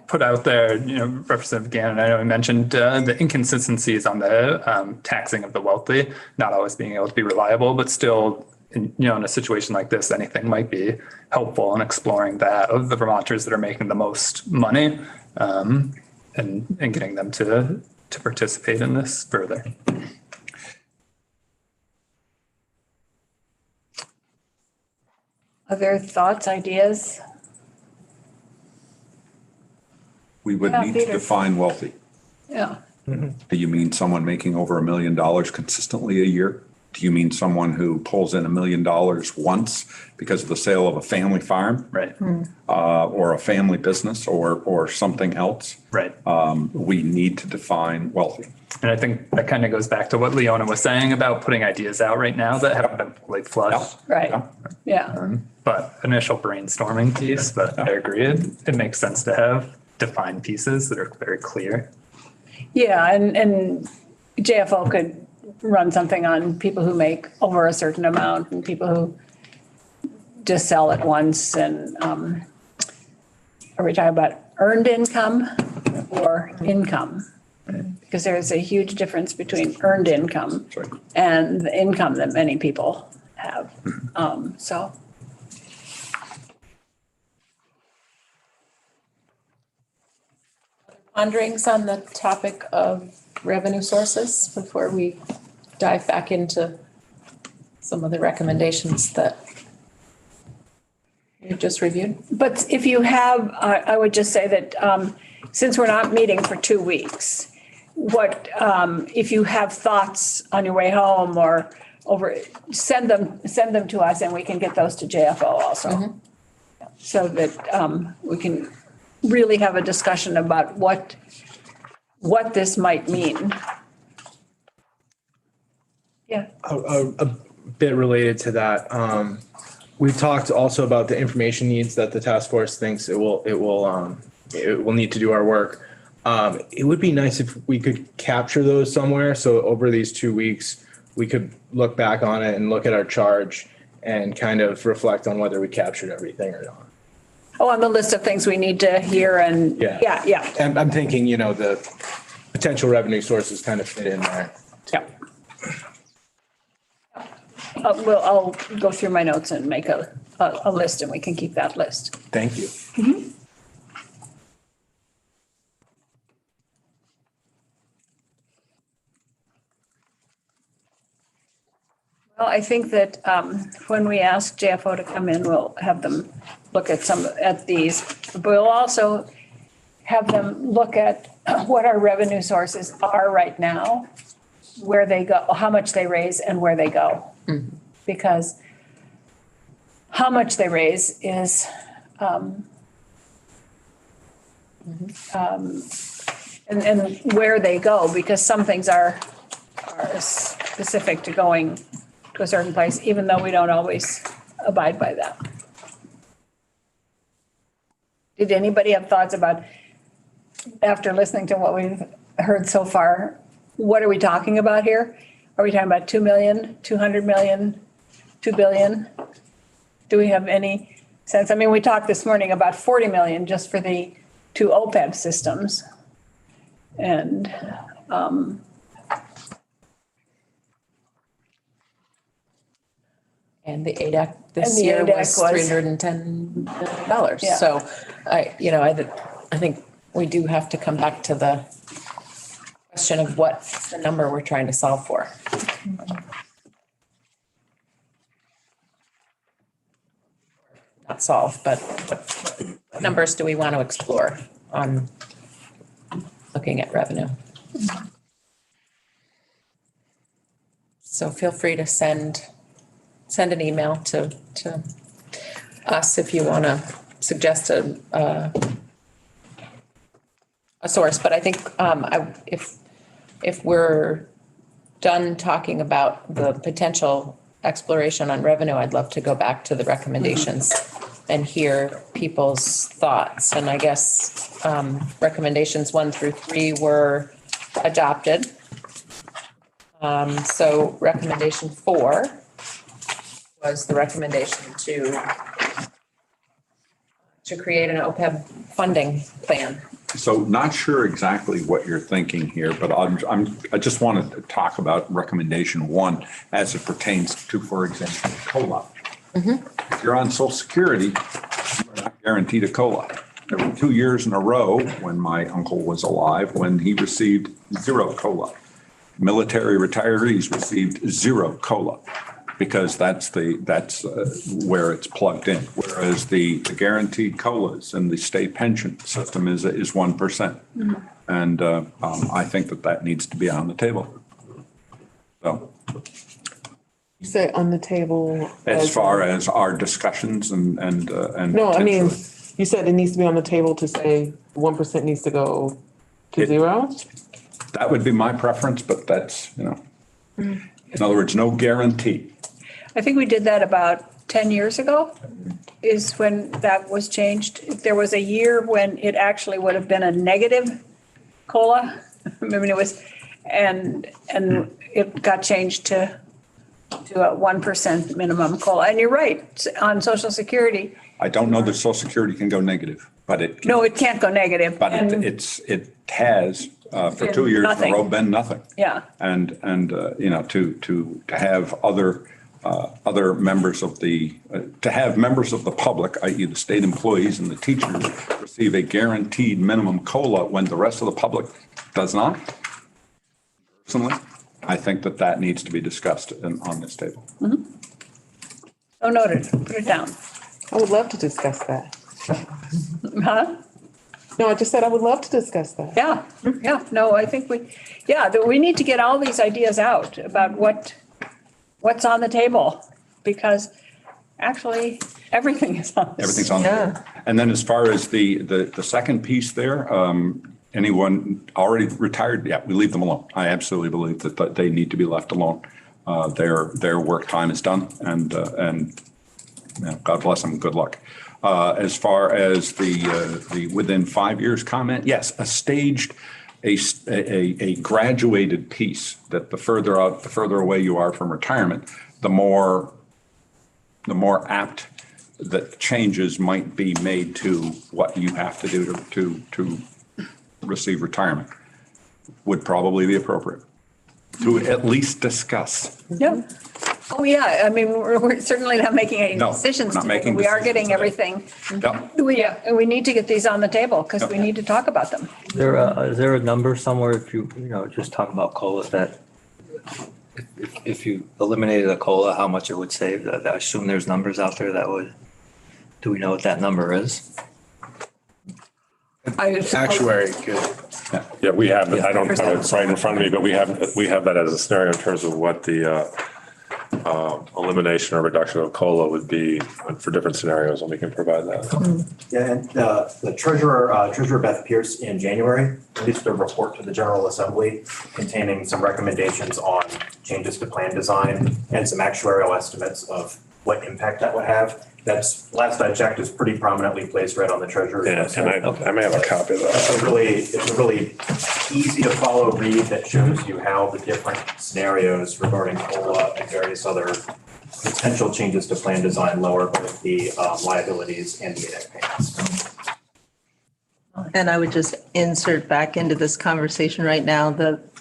Put out there, Representative Gannon, I know I mentioned the inconsistencies on the taxing of the wealthy, not always being able to be reliable, but still, in a situation like this, anything might be helpful in exploring that of the Vermonters that are making the most money, and getting them to participate in this further. Other thoughts, ideas? We would Yeah, need to Peter. define wealthy. Yeah. Do you mean someone making over $1 million consistently a year? Do you mean someone who pulls in $1 million once because of the sale of a family farm? Right. Or a family business or something else? Right. We need to define wealthy. And I think that kind of goes back to what Leona was saying about putting ideas out right now that haven't been fully flushed. Right. Yeah. But initial brainstorming piece, but I agree, it makes sense to have defined pieces that are very clear. Yeah, and JFO could run something on people who make over a certain amount and people who just sell it once. And are we talking about earned income or income? Because there's a huge difference between earned income and the income that many people have. So. Ponderings on the topic of revenue sources before we dive back into some of the recommendations that you just reviewed? But if you have, I would just say that since we're not meeting for 2 weeks, if you have thoughts on your way home or over, send them to us and we can get those to JFO also. So that we can really have a discussion about what this might mean. Yeah. A bit related to that, we've talked also about the information needs that the task force thinks it will need to do our work. It would be nice if we could capture those somewhere. So over these 2 weeks, we could look back on it and look at our charge and kind of reflect on whether we captured everything or not. Oh, on the list of things we need to hear and, yeah. And I'm thinking, the potential revenue sources kind of fit in there. Yeah. I'll go through my notes and make a list and we can keep that list. Thank you. Well, I think that when we ask JFO to come in, we'll have them look at these. But we'll also have them look at what our revenue sources are right now, where they go, how much they raise and where they go. Because how much they raise is and where they go, because some things are specific to going to a certain place, even though we don't always abide by that. Did anybody have thoughts about, after listening to what we've heard so far, what are we talking about here? Are we talking about 2 million, 200 million, 2 billion? Do we have any sense? I mean, we talked this morning about 40 million just for the 2 OPEB systems. And And the ADAC And this the year ADAC was was- $310 million. Yeah. So I think we do have to come back to the question of what's the number we're trying to solve for. Not solve, but what numbers do we want to explore on looking at revenue? So feel free to send an email to us if you want to suggest a source. But I think if we're done talking about the potential exploration on revenue, I'd love to go back to the recommendations and hear people's thoughts. And I guess recommendations 1 through 3 were adopted. So recommendation 4 was the recommendation to create an OPEB funding plan. So not sure exactly what you're thinking here, but I just wanted to talk about recommendation 1 as it pertains to, for example, COLA. If you're on Social Security, you're not guaranteed a COLA. There were 2 years in a row when my uncle was alive when he received 0 COLA. Military retirees received 0 COLA because that's where it's plugged in. Whereas the guaranteed COLAs in the state pension system is 1%. And I think that needs to be on the table. So You say on the table. as far as our discussions and. No, I mean, potentially- you said it needs to be on the table to say 1% needs to go to 0? That would be my preference, but that's, in other words, no guarantee. I think we did that about 10 years ago is when that was changed. There was a year when it actually would have been a negative COLA. I mean, it was, and it got changed to a 1% minimum COLA. And you're right, on Social Security. I don't know that Social Security can go negative, but it. No, it can't go negative. But And- it has for 2 years in a Nothing. row been nothing. Yeah. And to have other members of to have members of the public, i.e. the state employees and the teachers, receive a guaranteed minimum COLA when the rest of the public does not. Personally, I think that needs to be discussed on this table. So noted, put it down. I would love to discuss that. Huh? No, I just said I would love to discuss that. Yeah, no, I think we need to get all these ideas out about what's on the table, because actually, everything is on. Everything's on the table. And then as far as the second piece there, anyone already retired, yeah, we leave them alone. I absolutely believe that they need to be left alone. Their work time is done, and God bless them, good luck. As far as the within 5 years comment, yes, a staged, a graduated piece that the further away you are from retirement, the more apt that changes might be made to what you have to do to receive retirement would probably be appropriate to at least discuss. Yeah. Oh, yeah. I mean, we're certainly not making any No, decisions we're not today, making but we are decisions getting today. everything. Yep. We need to get these on the table because we need to talk about them. Is there a number somewhere if you just talk about COLA that if you eliminated a COLA, how much it would save? I assume there's numbers out there that would, do we know what that number is? Actuary could. Yeah, we have, I don't have it right in front of me, but we have that as a scenario in terms of what the elimination or reduction of COLA would be for different scenarios, and we can provide that. Yeah, and the Treasurer Beth Pierce in January released a report to the General Assembly containing some recommendations on changes to plan design and some actuarial estimates of what impact that would have. That's, last I checked, is pretty prominently placed right on the Treasurer's Yeah, website. and I may have a copy of that. It's a really easy to follow read that shows you how the different scenarios regarding COLA and various other potential changes to plan design lower both the liabilities and the ADEC payments. And I would just insert back into this conversation right now,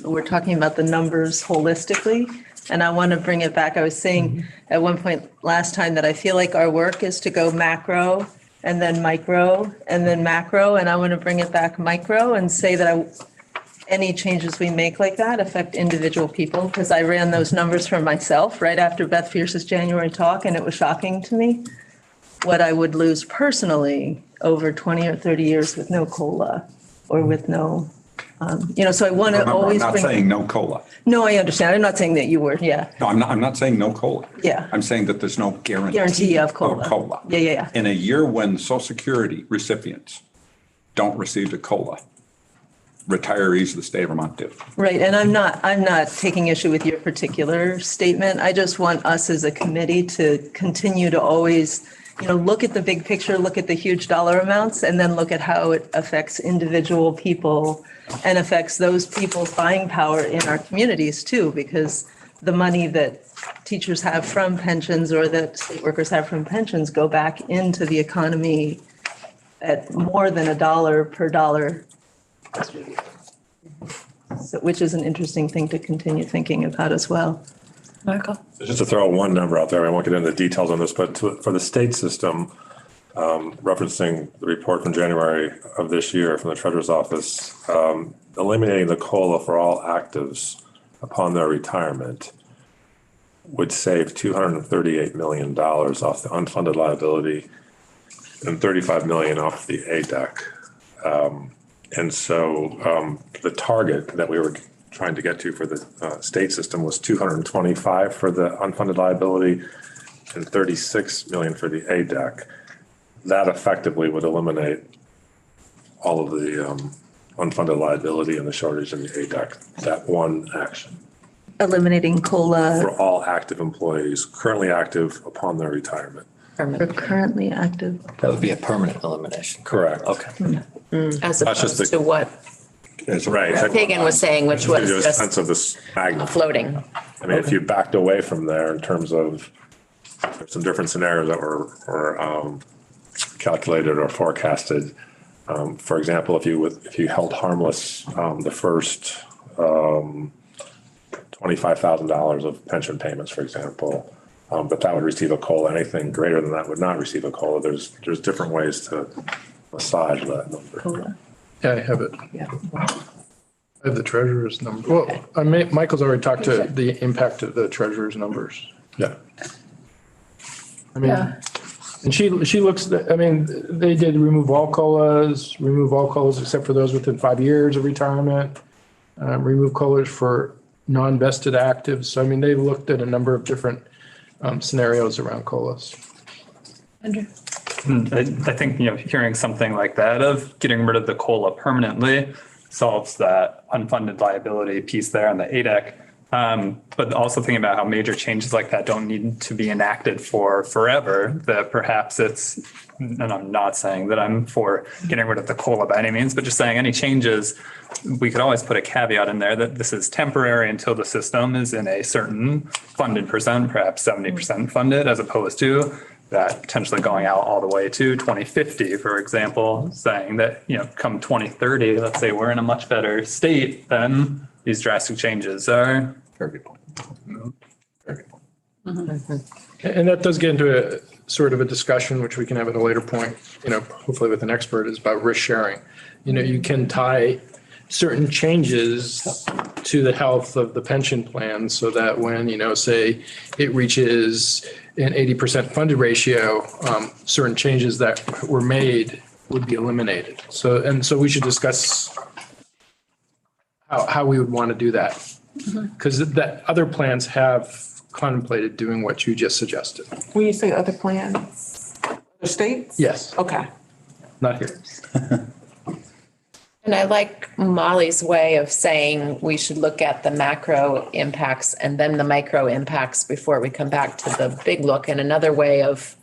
we're talking about the numbers holistically. And I want to bring it back. I was saying at one point last time that I feel like our work is to go macro and then micro and then macro. And I want to bring it back micro and say that any changes we make like that affect individual people, because I ran those numbers for myself right after Beth Pierce's January talk, and it was shocking to me what I would lose personally over 20 or 30 years with no COLA or with no, so I want to Remember, always I'm not bring. saying no COLA. No, I understand. I'm not saying that you were, yeah. No, I'm not saying no COLA. Yeah. I'm saying that there's no Guarantee of COLA. Yeah. In a year when Social Security recipients don't receive a COLA, retirees of the state of Vermont do. Right, and I'm not taking issue with your particular statement. I just want us as a committee to continue to always look at the big picture, look at the huge dollar amounts, and then look at how it affects individual people and affects those people's buying power in our communities too, because the money that teachers have from pensions or that state workers have from pensions go back into the economy at more than $1 per dollar distributed. So, which is an interesting thing to continue thinking about as well. Michael? Just to throw one number out there, I won't get into the details on this, but for the state system, referencing the report from January of this year from the Treasurer's Office, eliminating the COLA for all actives upon their retirement would save $238 million off the unfunded liability and $35 million off the ADEC. And so the target that we were trying to get to for the state system was 225 for the unfunded liability and 36 million for the ADEC. That effectively would eliminate all of the unfunded liability and the shortage in the ADEC, that one action. Eliminating COLA. For all active employees, currently active upon their retirement. For currently active. That would be a permanent elimination. Correct. Okay. As That's just opposed to what Right. Kagan was saying, which was Give you a just sense of this magnitude. floating. I mean, if you backed away from there in terms of some different scenarios that were calculated or forecasted. For example, if you held harmless the first $25,000 of pension payments, for example, but that would receive a COLA. Anything greater than that would not receive a COLA. There's different ways to massage that number. Yeah, I have it. Yeah. I have the treasurer's number. Well, Michael's already talked to the impact of the treasurer's numbers. Yeah. I mean, and she looks, they did remove all COLAs except for those within 5 years of retirement, remove COLAs for non-vested actives. So, I mean, they looked at a number of different scenarios around COLAs. Andrew? I think, hearing something like that of getting rid of the COLA permanently solves that unfunded liability piece there on the ADEC. But also thinking about how major changes like that don't need to be enacted for forever, that perhaps it's, and I'm not saying that I'm for getting rid of the COLA by any means, but just saying any changes, we could always put a caveat in there that this is temporary until the system is in a certain funded percent, perhaps 70% funded, as opposed to that potentially going out all the way to 2050, for example, saying that, come 2030, let's say we're in a much better state, then these drastic changes are. Very good point. Very good point. Mm-hmm. And that does get into a sort of a discussion, which we can have at a later point, hopefully with an expert, is about risk sharing. You can tie certain changes to the health of the pension plan so that when, say it reaches an 80% funded ratio, certain changes that were made would be eliminated. So we should discuss how we would want to do that. Because that other plans have contemplated doing what you just suggested. When you say other plans, other states? Yes, Okay. not here. And I like Molly's way of saying we should look at the macro impacts and then the micro impacts before we come back to the big look. And another way of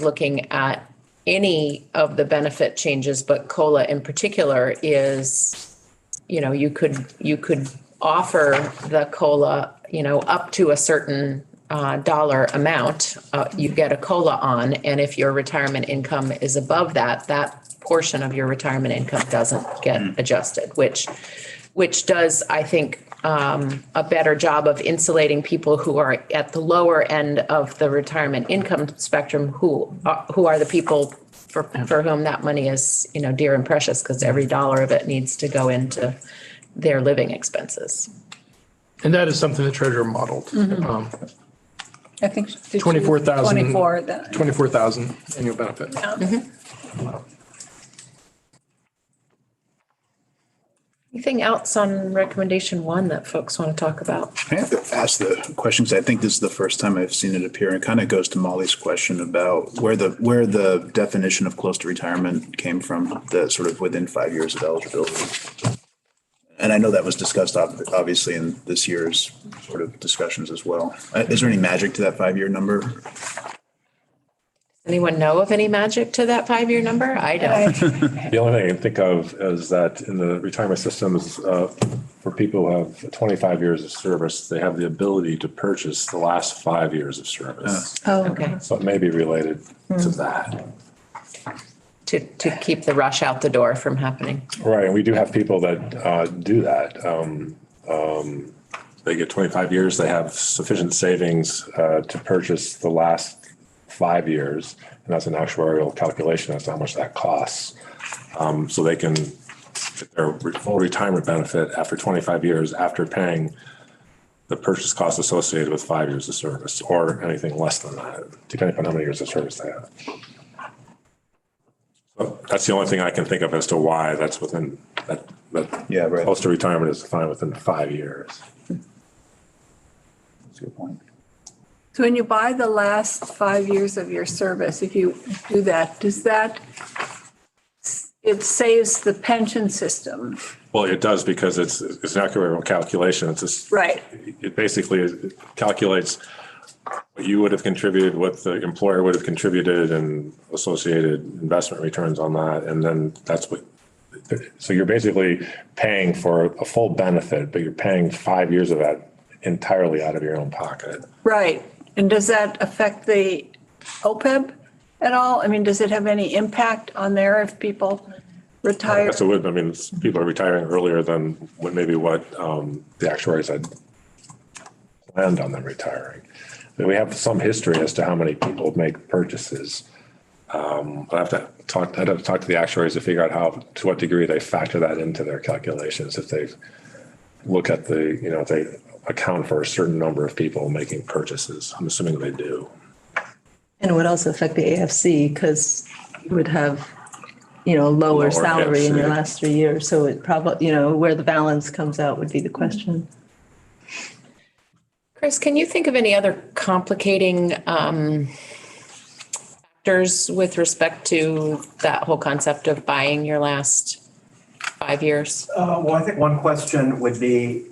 looking at any of the benefit changes, but COLA in particular, is, you could offer the COLA, up to a certain dollar amount, you get a COLA on. And if your retirement income is above that portion of your retirement income doesn't get adjusted, which does, I think, a better job of insulating people who are at the lower end of the retirement income spectrum, who are the people for whom that money is, dear and precious, because every dollar of it needs to go into their living expenses. And that is something the treasurer modeled. I think. 24,000. 24. 24,000 annual benefit. Yeah. Anything else on recommendation 1 that folks want to talk about? I have to ask the questions. I think this is the first time I've seen it appear. It kind of goes to Molly's question about where the definition of close to retirement came from, the sort of within 5 years of eligibility. And I know that was discussed obviously in this year's sort of discussions as well. Is there any magic to that 5-year number? Anyone know of any magic to that 5-year number? I don't. The only thing I can think of is that in the retirement systems, for people who have 25 years of service, they have the ability to purchase the last 5 years of service. Oh, Okay, So it may be related to that. to keep the rush out the door from happening. Right, and we do have people that do that. They get 25 years, they have sufficient savings to purchase the last 5 years, and that's an actuarial calculation as to how much that costs. So they can get their full retirement benefit after 25 years after paying the purchase cost associated with 5 years of service, or anything less than that, depending on how many years of service they have. So that's the only thing I can think of as to why that's within that Yeah, right. close to retirement is defined within 5 years. That's a good point. So when you buy the last 5 years of your service, if you do that, does that, it saves the pension system? Well, it does because it's an actuarial calculation. It's just, Right. it basically calculates what you would have contributed, what the employer would have contributed, and associated investment returns on that. And then that's what, so you're basically paying for a full benefit, but you're paying 5 years of that entirely out of your own pocket. Right. And does that affect the OPEB at all? I mean, does it have any impact on there if people retire? Yes, it would. I mean, people are retiring earlier than what the actuaries had planned on them retiring. But we have some history as to how many people make purchases. I'd have to talk to the actuaries to figure out to what degree they factor that into their calculations. If they look at if they account for a certain number of people making purchases. I'm assuming they do. And it would also affect the AFC because you would have, lower salary in your AFC. last 3 years. So it probably, where the balance comes out would be the question. Chris, can you think of any other complicating factors with respect to that whole concept of buying your last 5 years? Well, I think one question would be,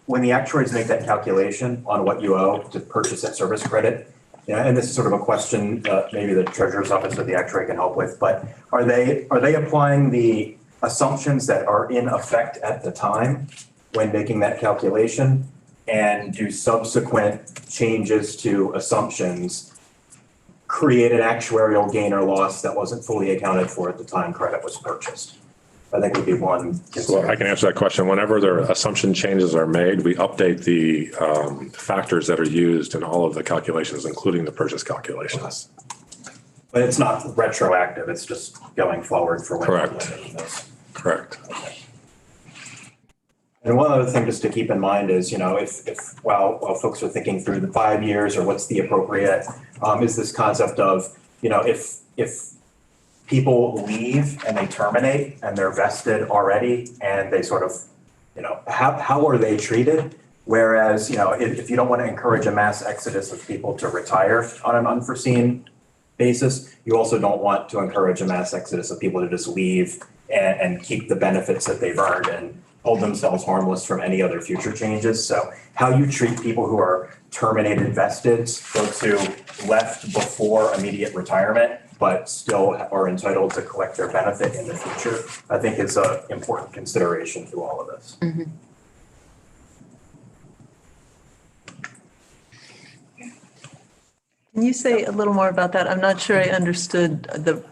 when the actuaries make that calculation on what you owe to purchase that service credit, and this is sort of a question maybe the treasurer's office or the actuary can help with, but are they applying the assumptions that are in effect at the time when making that calculation? And do subsequent changes to assumptions create an actuarial gain or loss that wasn't fully accounted for at the time credit was purchased? I think would be one. So I can answer that question. Whenever their assumption changes are made, we update the factors that are used in all of the calculations, including the purchase calculations. But it's not retroactive. It's just going forward for when. Correct. Correct. And one other thing just to keep in mind is, while folks are thinking through the 5 years or what's the appropriate, is this concept of, if people leave and they terminate and they're vested already and they sort of, how are they treated? Whereas, if you don't want to encourage a mass exodus of people to retire on an unforeseen basis, you also don't want to encourage a mass exodus of people to just leave and keep the benefits that they've earned and hold themselves harmless from any other future changes. So how you treat people who are terminated vesteds, folks who left before immediate retirement, but still are entitled to collect their benefit in the future, I think is an important consideration through all of this. Mm-hmm. Can you say a little more about that? I'm not sure I understood the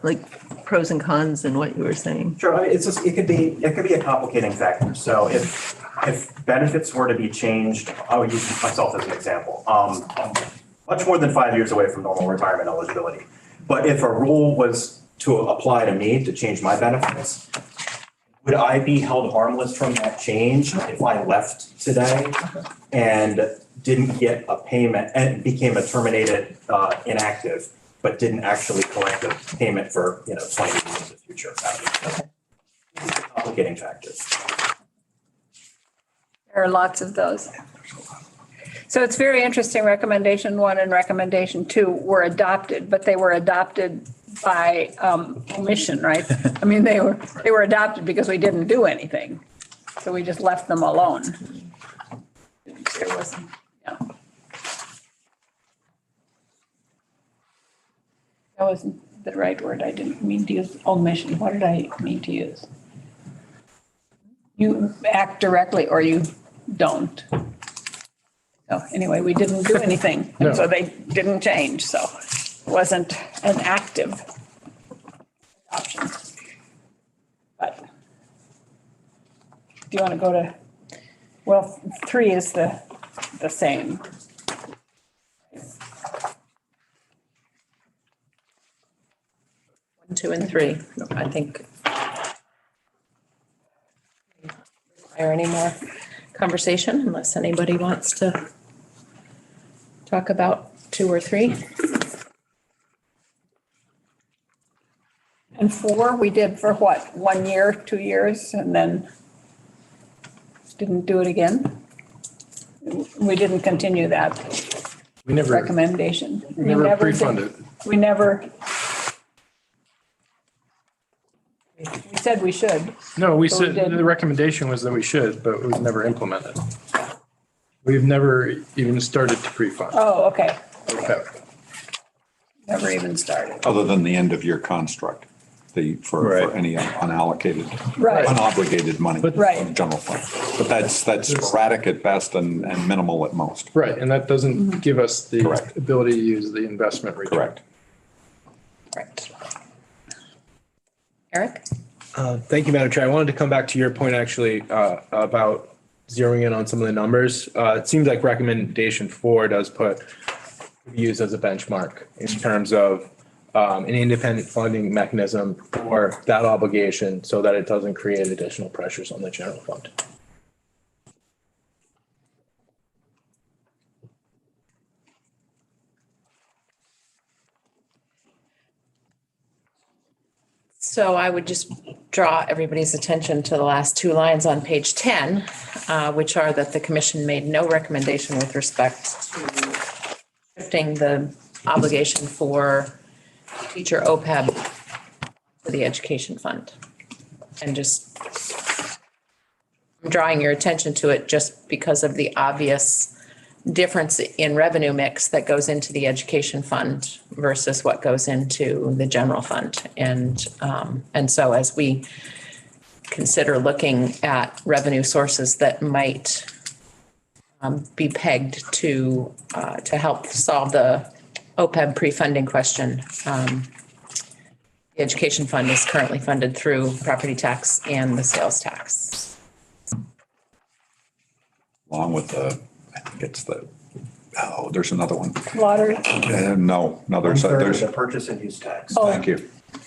pros and cons in what you were saying. Sure, it could be a complicating factor. So if benefits were to be changed, I would use myself as an example. I'm much more than 5 years away from normal retirement eligibility. But if a rule was to apply to me to change my benefits, would I be held harmless from that change if I left today and didn't get a payment and became a terminated inactive, but didn't actually collect a payment for 20 years in the future? These are complicating factors. There are lots of those. So it's very interesting. Recommendation 1 and recommendation 2 were adopted, but they were adopted by omission, right? I mean, they were adopted because we didn't do anything. So we just left them alone. There was, That wasn't the right word. I didn't mean to use omission. What did I mean to use? You act directly or you don't. So anyway, we didn't do anything, and so they didn't change, so it wasn't an active option. But do you want to go to, well, 3 is the same. 1, 2, and 3, I think. Require any more conversation unless anybody wants to talk about 2 or 3. And 4, we did for what, 1 year, 2 years, and then didn't do it again? We didn't continue that We never, recommendation. we never did. pre-funded. We never. We said we should. No, we But we said, didn't. the recommendation was that we should, but it was never implemented. We've never even started to pre-fund. Oh, okay. Okay. Never even started. Other than the end of year construct, for any unallocated, Right. unobligated money from Right. the general fund. But that's sporadic at best and minimal at most. Right, and that doesn't give us the Correct. ability to use the investment return. Correct. Correct. Eric? Thank you, Madam Chair. I wanted to come back to your point actually about zeroing in on some of the numbers. It seems like recommendation 4 does put use as a benchmark in terms of an independent funding mechanism for that obligation so that it doesn't create additional pressures on the general fund. So I would just draw everybody's attention to the last 2 lines on page 10, which are that the commission made no recommendation with respect to shifting the obligation for teacher OPEB for the education fund. And just I'm drawing your attention to it just because of the obvious difference in revenue mix that goes into the education fund versus what goes into the general fund. And so as we consider looking at revenue sources that might be pegged to help solve the OPEB pre-funding question, the education fund is currently funded through property tax and the sales tax. Along with I think it's there's another one. Water. No, there's The purchase and use tax. Oh. thank you.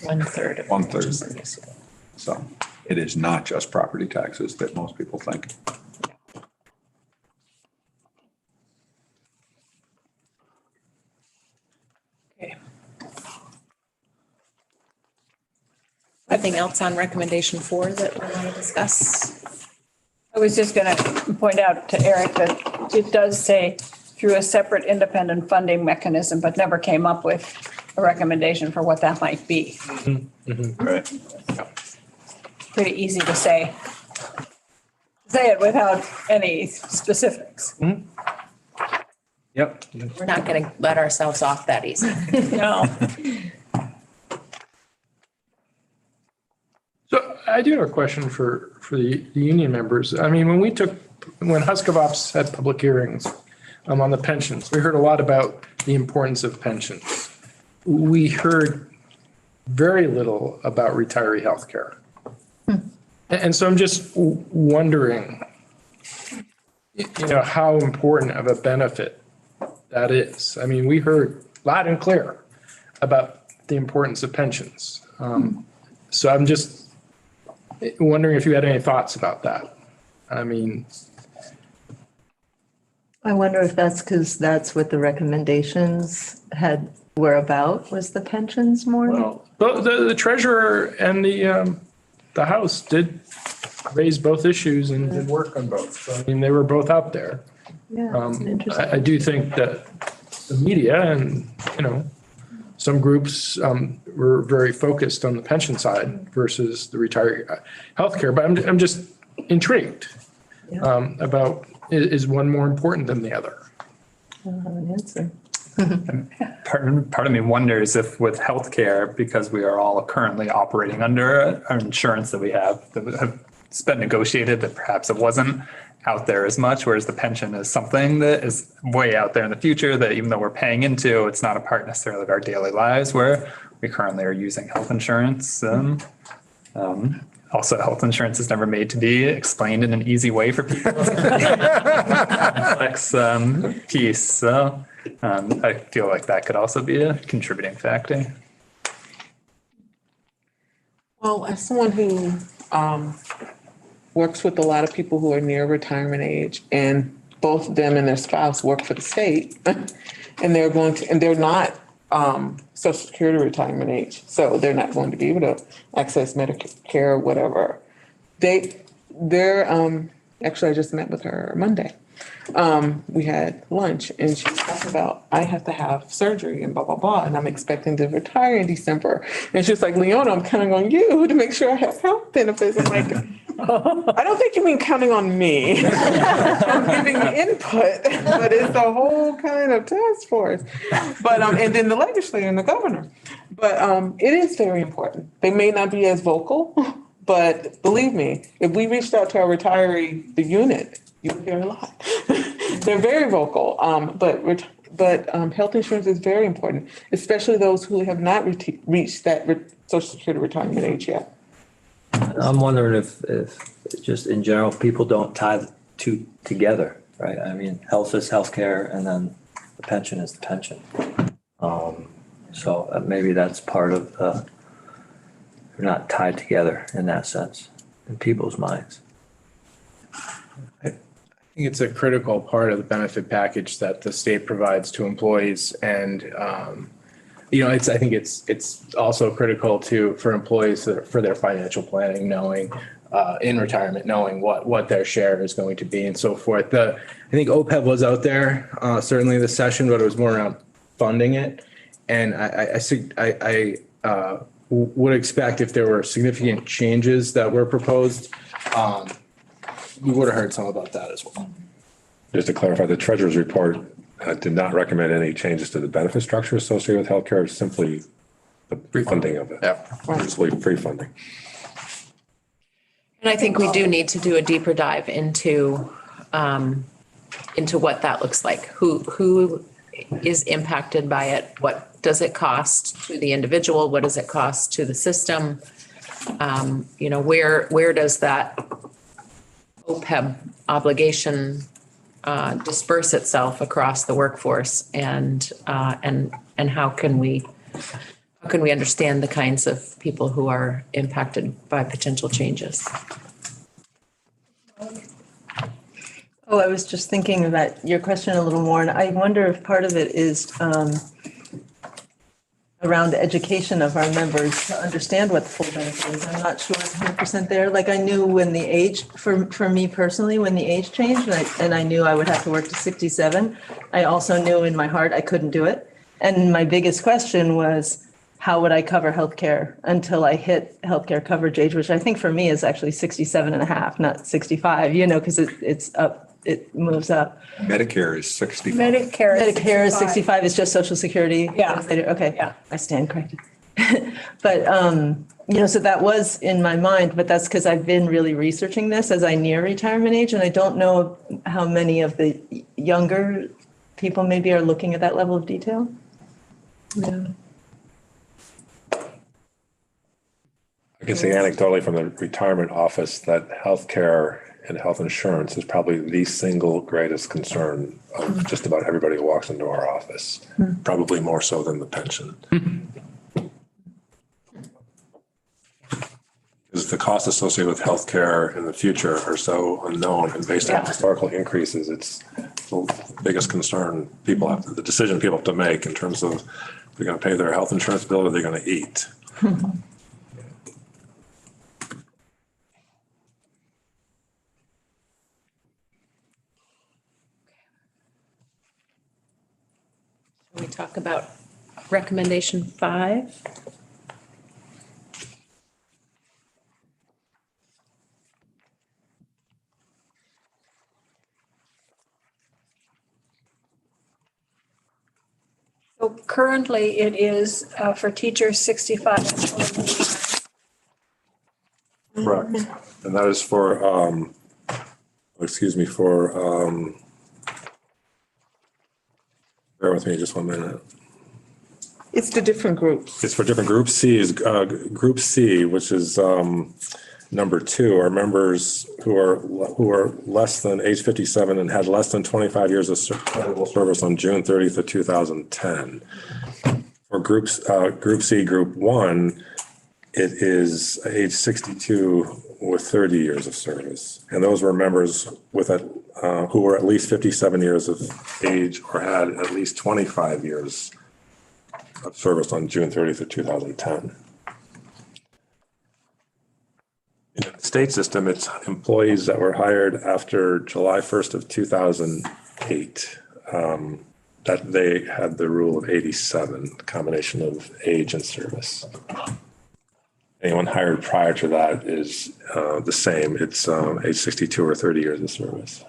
1/3. 1/3. So it is not just property taxes that most people think. Okay. Anything else on recommendation 4 that we want to discuss? I was just going to point out to Eric that it does say through a separate independent funding mechanism, but never came up with a recommendation for what that might be. Right. Pretty easy to say. Say it without any specifics. Yep. We're not going to let ourselves off that easy. No. So I do have a question for the union members. I mean, when Huskovops had public hearings on the pensions, we heard a lot about the importance of pensions. We heard very little about retiree healthcare. And so I'm just wondering, how important of a benefit that is. I mean, we heard loud and clear about the importance of pensions. So I'm just wondering if you had any thoughts about that. I mean, I wonder if that's because that's what the recommendations were about, was the pensions more? well, the treasurer and the House did raise both issues and did work on both. So, I mean, they were both out there. Yeah, it's an interesting. I do think that the media and, some groups were very focused on the pension side versus the retiree healthcare. But I'm just intrigued about, is one more important than the other? I don't have an answer. Part of me wonders if with healthcare, because we are all currently operating under our insurance that we have, it's been negotiated, that perhaps it wasn't out there as much, whereas the pension is something that is way out there in the future that even though we're paying into, it's not a part necessarily of our daily lives, where we currently are using health insurance. Also, health insurance is never made to be explained in an easy way for people. Complex piece. So I feel like that could also be a contributing factor. Well, as someone who works with a lot of people who are near retirement age, and both them and their spouse work for the state, and they're not Social Security retirement age, so they're not going to be able to access Medicare or whatever. They're actually, I just met with her Monday. We had lunch and she talked about, I have to have surgery and blah, blah, blah, and I'm expecting to retire in December. And she's like, Leona, I'm counting on you to make sure I have health benefits. I'm like, I don't think you mean counting on me. I'm giving you input, but it's a whole kind of task force. But, and then the legislator and the governor. But it is very important. They may not be as vocal, but believe me, if we reached out to our retiree, the unit, you would hear a lot. They're very vocal, but health insurance is very important, especially those who have not reached that Social Security retirement age yet. I'm wondering if just in general, people don't tie the two together, right? I mean, health is healthcare and then the pension is the pension. So maybe that's part of they're not tied together in that sense in people's minds. I think it's a critical part of the benefit package that the state provides to employees, and I think it's also critical for employees for their financial planning, knowing in retirement, knowing what their share is going to be and so forth. I think OPEB was out there certainly this session, but it was more around funding it, and I would expect if there were significant changes that were proposed. We would have heard some about that as well. Just to clarify, the treasurer's report did not recommend any changes to the benefit structure associated with healthcare, simply the funding of it. Yeah. Simply pre-funding. And I think we do need to do a deeper dive into what that looks like. Who is impacted by it? What does it cost to the individual? What does it cost to the system? Where does that OPEB obligation disperse itself across the workforce, and how can we understand the kinds of people who are impacted by potential changes? Oh, I was just thinking about your question a little more, and I wonder if part of it is around the education of our members to understand what the full benefit is. I'm not sure 100% there. Like I knew when the age, for me personally, when the age changed and I knew I would have to work to 67, I also knew in my heart I couldn't do it. And my biggest question was, how would I cover healthcare until I hit healthcare coverage age, which I think for me is actually 67 and a half, not 65, because it's up. It moves up. Medicare is 65. Medicare is 65. It's just Social Security. Yeah. Okay. Yeah. I stand corrected. But, so that was in my mind, but that's because I've been really researching this as I near retirement age. And I don't know how many of the younger people maybe are looking at that level of detail. Yeah. I can say anecdotally from the retirement office that healthcare and health insurance is probably the single greatest concern of just about everybody who walks into our office, probably more so than the pension. Because the costs associated with healthcare in the future are so unknown, and based on historical increases, it's the biggest concern the decision people have to make in terms of they're going to pay their health insurance bill or they're going to eat. We talk about recommendation 5. So currently it is for teachers 65 and 20. Correct. And that is for, bear with me just 1 minute. It's the different groups. It's for different groups. C is, Group C, which is number 2, are members who are less than age 57 and had less than 25 years of service on June 30th of 2010. For Group C, Group 1, it is age 62 with 30 years of service. And those were members who were at least 57 years of age or had at least 25 years of service on June 30th of 2010. In the state system, it's employees that were hired after July 1st of 2008. That they had the rule of 87, combination of age and service. Anyone hired prior to that is the same. It's age 62 or 30 years of service.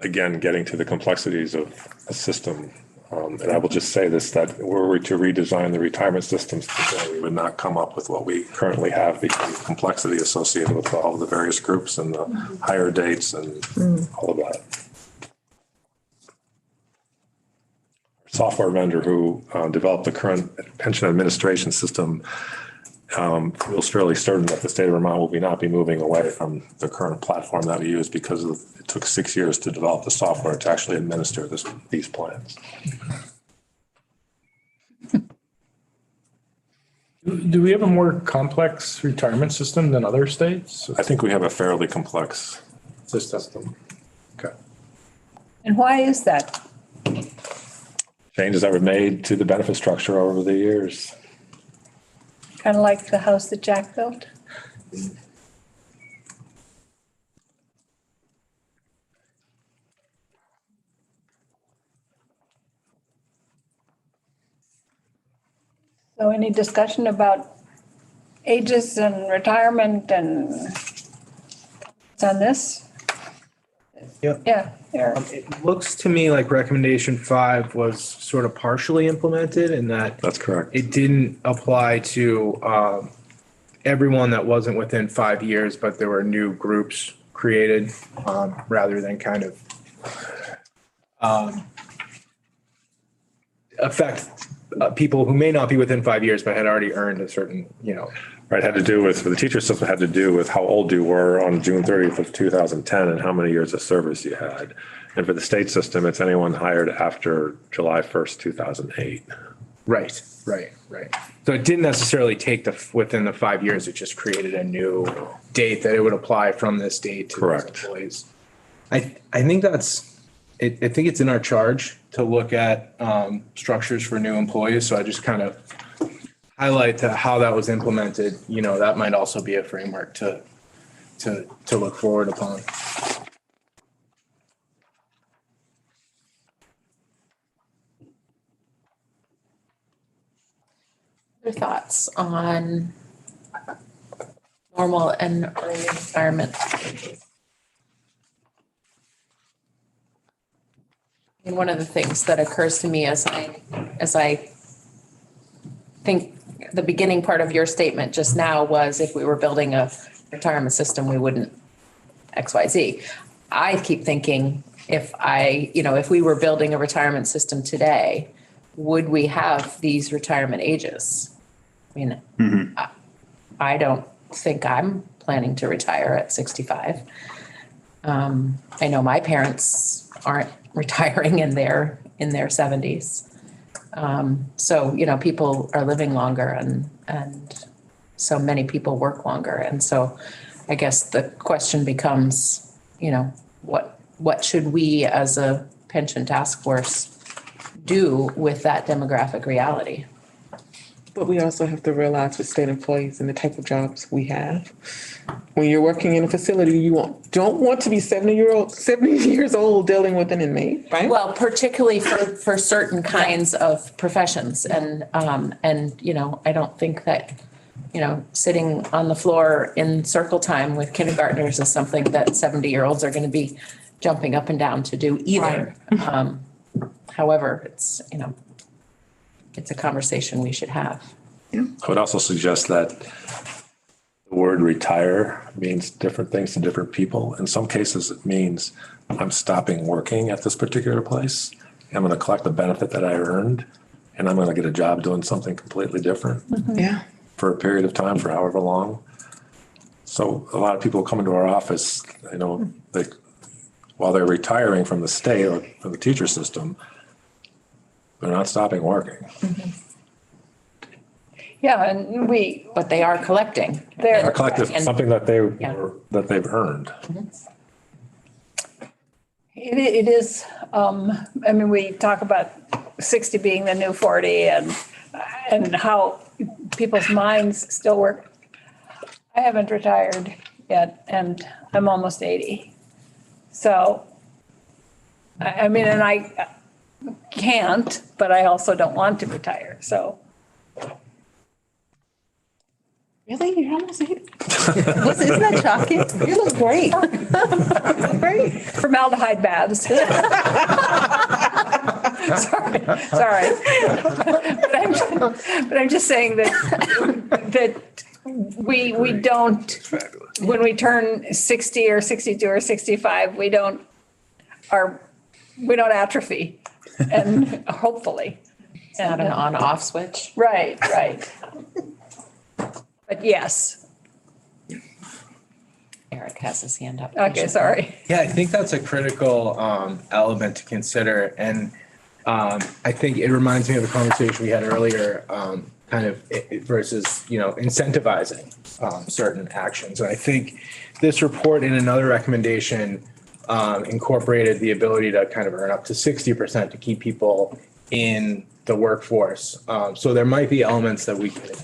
Again, getting to the complexities of a system. And I will just say this, that were we to redesign the retirement systems today, we would not come up with what we currently have because of the complexity associated with all of the various groups and the hire dates and all of that. Software vendor who developed the current pension administration system feels fairly certain that the state of Vermont will not be moving away from the current platform that we use because it took 6 years to develop the software to actually administer these plans. Do we have a more complex retirement system than other states? I think we have a fairly complex system. Okay. And why is that? Changes that were made to the benefit structure over the years. Kind of like the house that Jack built? So any discussion about ages and retirement and on this? Yep. Yeah, Eric. It looks to me like recommendation 5 was sort of partially implemented in that That's correct. it didn't apply to everyone that wasn't within 5 years, but there were new groups created rather than kind of affect people who may not be within 5 years, but had already earned a certain, Right, had to do with, for the teacher system, had to do with how old you were on June 30th of 2010 and how many years of service you had. And for the state system, it's anyone hired after July 1st, 2008. Right. So it didn't necessarily take within the 5 years, it just created a new date that it would apply from this date to those employees. I think I think it's in our charge to look at structures for new employees. So I just kind of highlight how that was implemented. That might also be a framework to look forward upon. Your thoughts on normal and early retirement? And one of the things that occurs to me as I think the beginning part of your statement just now was if we were building a retirement system, we wouldn't X, Y, Z. I keep thinking if we were building a retirement system today, would we have these retirement ages? I mean, I don't think I'm planning to retire at 65. I know my parents aren't retiring in their 70s. So, people are living longer and so many people work longer. And so I guess the question becomes, what should we as a pension task force do with that demographic reality? But we also have to realize with state employees and the type of jobs we have. When you're working in a facility, you don't want to be 70 years old dealing with an inmate, right? Well, particularly for certain kinds of professions. And I don't think that, sitting on the floor in circle time with kindergartners is something that 70-year-olds are going to be jumping up and down to do either. However, it's, it's a conversation we should have. I would also suggest that the word retire means different things to different people. In some cases, it means I'm stopping working at this particular place. I'm going to collect the benefit that I earned, and I'm going to get a job doing something completely different Yeah. for a period of time, for however long. So a lot of people come into our office, while they're retiring from the state or from the teacher system, they're not stopping working. Yeah, and But they are collecting. They're collecting And- something that they've earned. it is, we talk about 60 being the new 40 and how people's minds still work. I haven't retired yet, and I'm almost 80. So, and I can't, but I also don't want to retire, so. Really? You're almost 80? Isn't that shocking? You look great. Great. Formaldehyde baths. Sorry. But I'm just saying that we don't, when we turn 60 or 62 or 65, we don't atrophy, and hopefully. It's not an on-off switch. Right. But yes. Eric has his hand up. Okay, sorry. Yeah, I think that's a critical element to consider. And I think it reminds me of a conversation we had earlier, versus, incentivizing certain actions. And I think this report and another recommendation incorporated the ability to kind of earn up to 60% to keep people in the workforce. So there might be elements that we could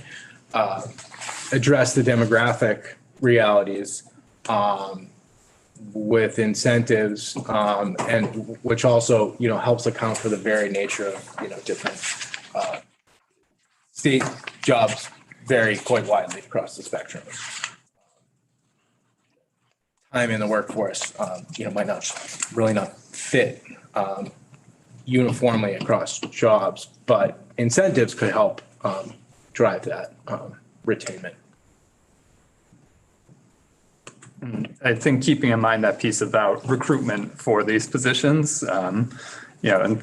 address the demographic realities with incentives, and which also, helps account for the very nature of, different state jobs vary quite widely across the spectrum. Time in the workforce, might not fit uniformly across jobs, but incentives could help drive that retainment. I think keeping in mind that piece about recruitment for these positions, and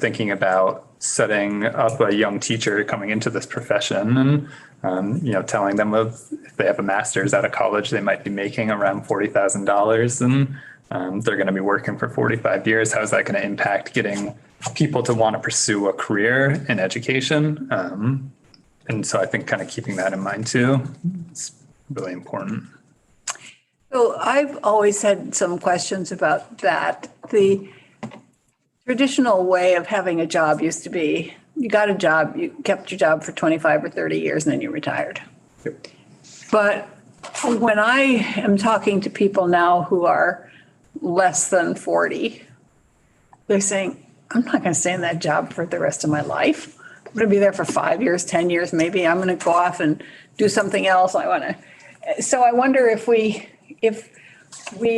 thinking about setting up a young teacher coming into this profession and, telling them if they have a master's out of college, they might be making around $40,000 and they're going to be working for 45 years. How is that going to impact getting people to want to pursue a career in education? And so I think kind of keeping that in mind too, is really important. So I've always had some questions about that. The traditional way of having a job used to be, you got a job, you kept your job for 25 or 30 years and then you retired. Yep. But when I am talking to people now who are less than 40, they're saying, I'm not going to stay in that job for the rest of my life. I'm going to be there for 5 years, 10 years, maybe I'm going to go off and do something else. So I wonder if we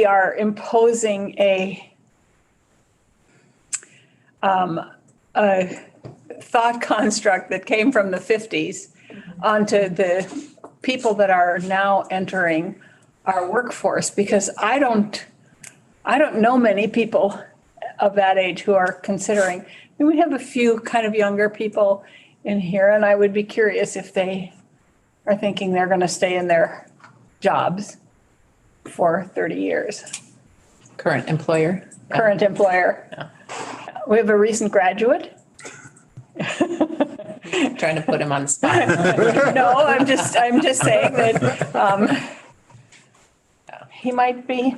are imposing a thought construct that came from the 50s onto the people that are now entering our workforce, because I don't know many people of that age who are considering. We have a few kind of younger people in here, and I would be curious if they are thinking they're going to stay in their jobs for 30 years. Current employer. Current employer. Yeah. We have a recent graduate. Trying to put him on the spot. No, I'm just saying that he might be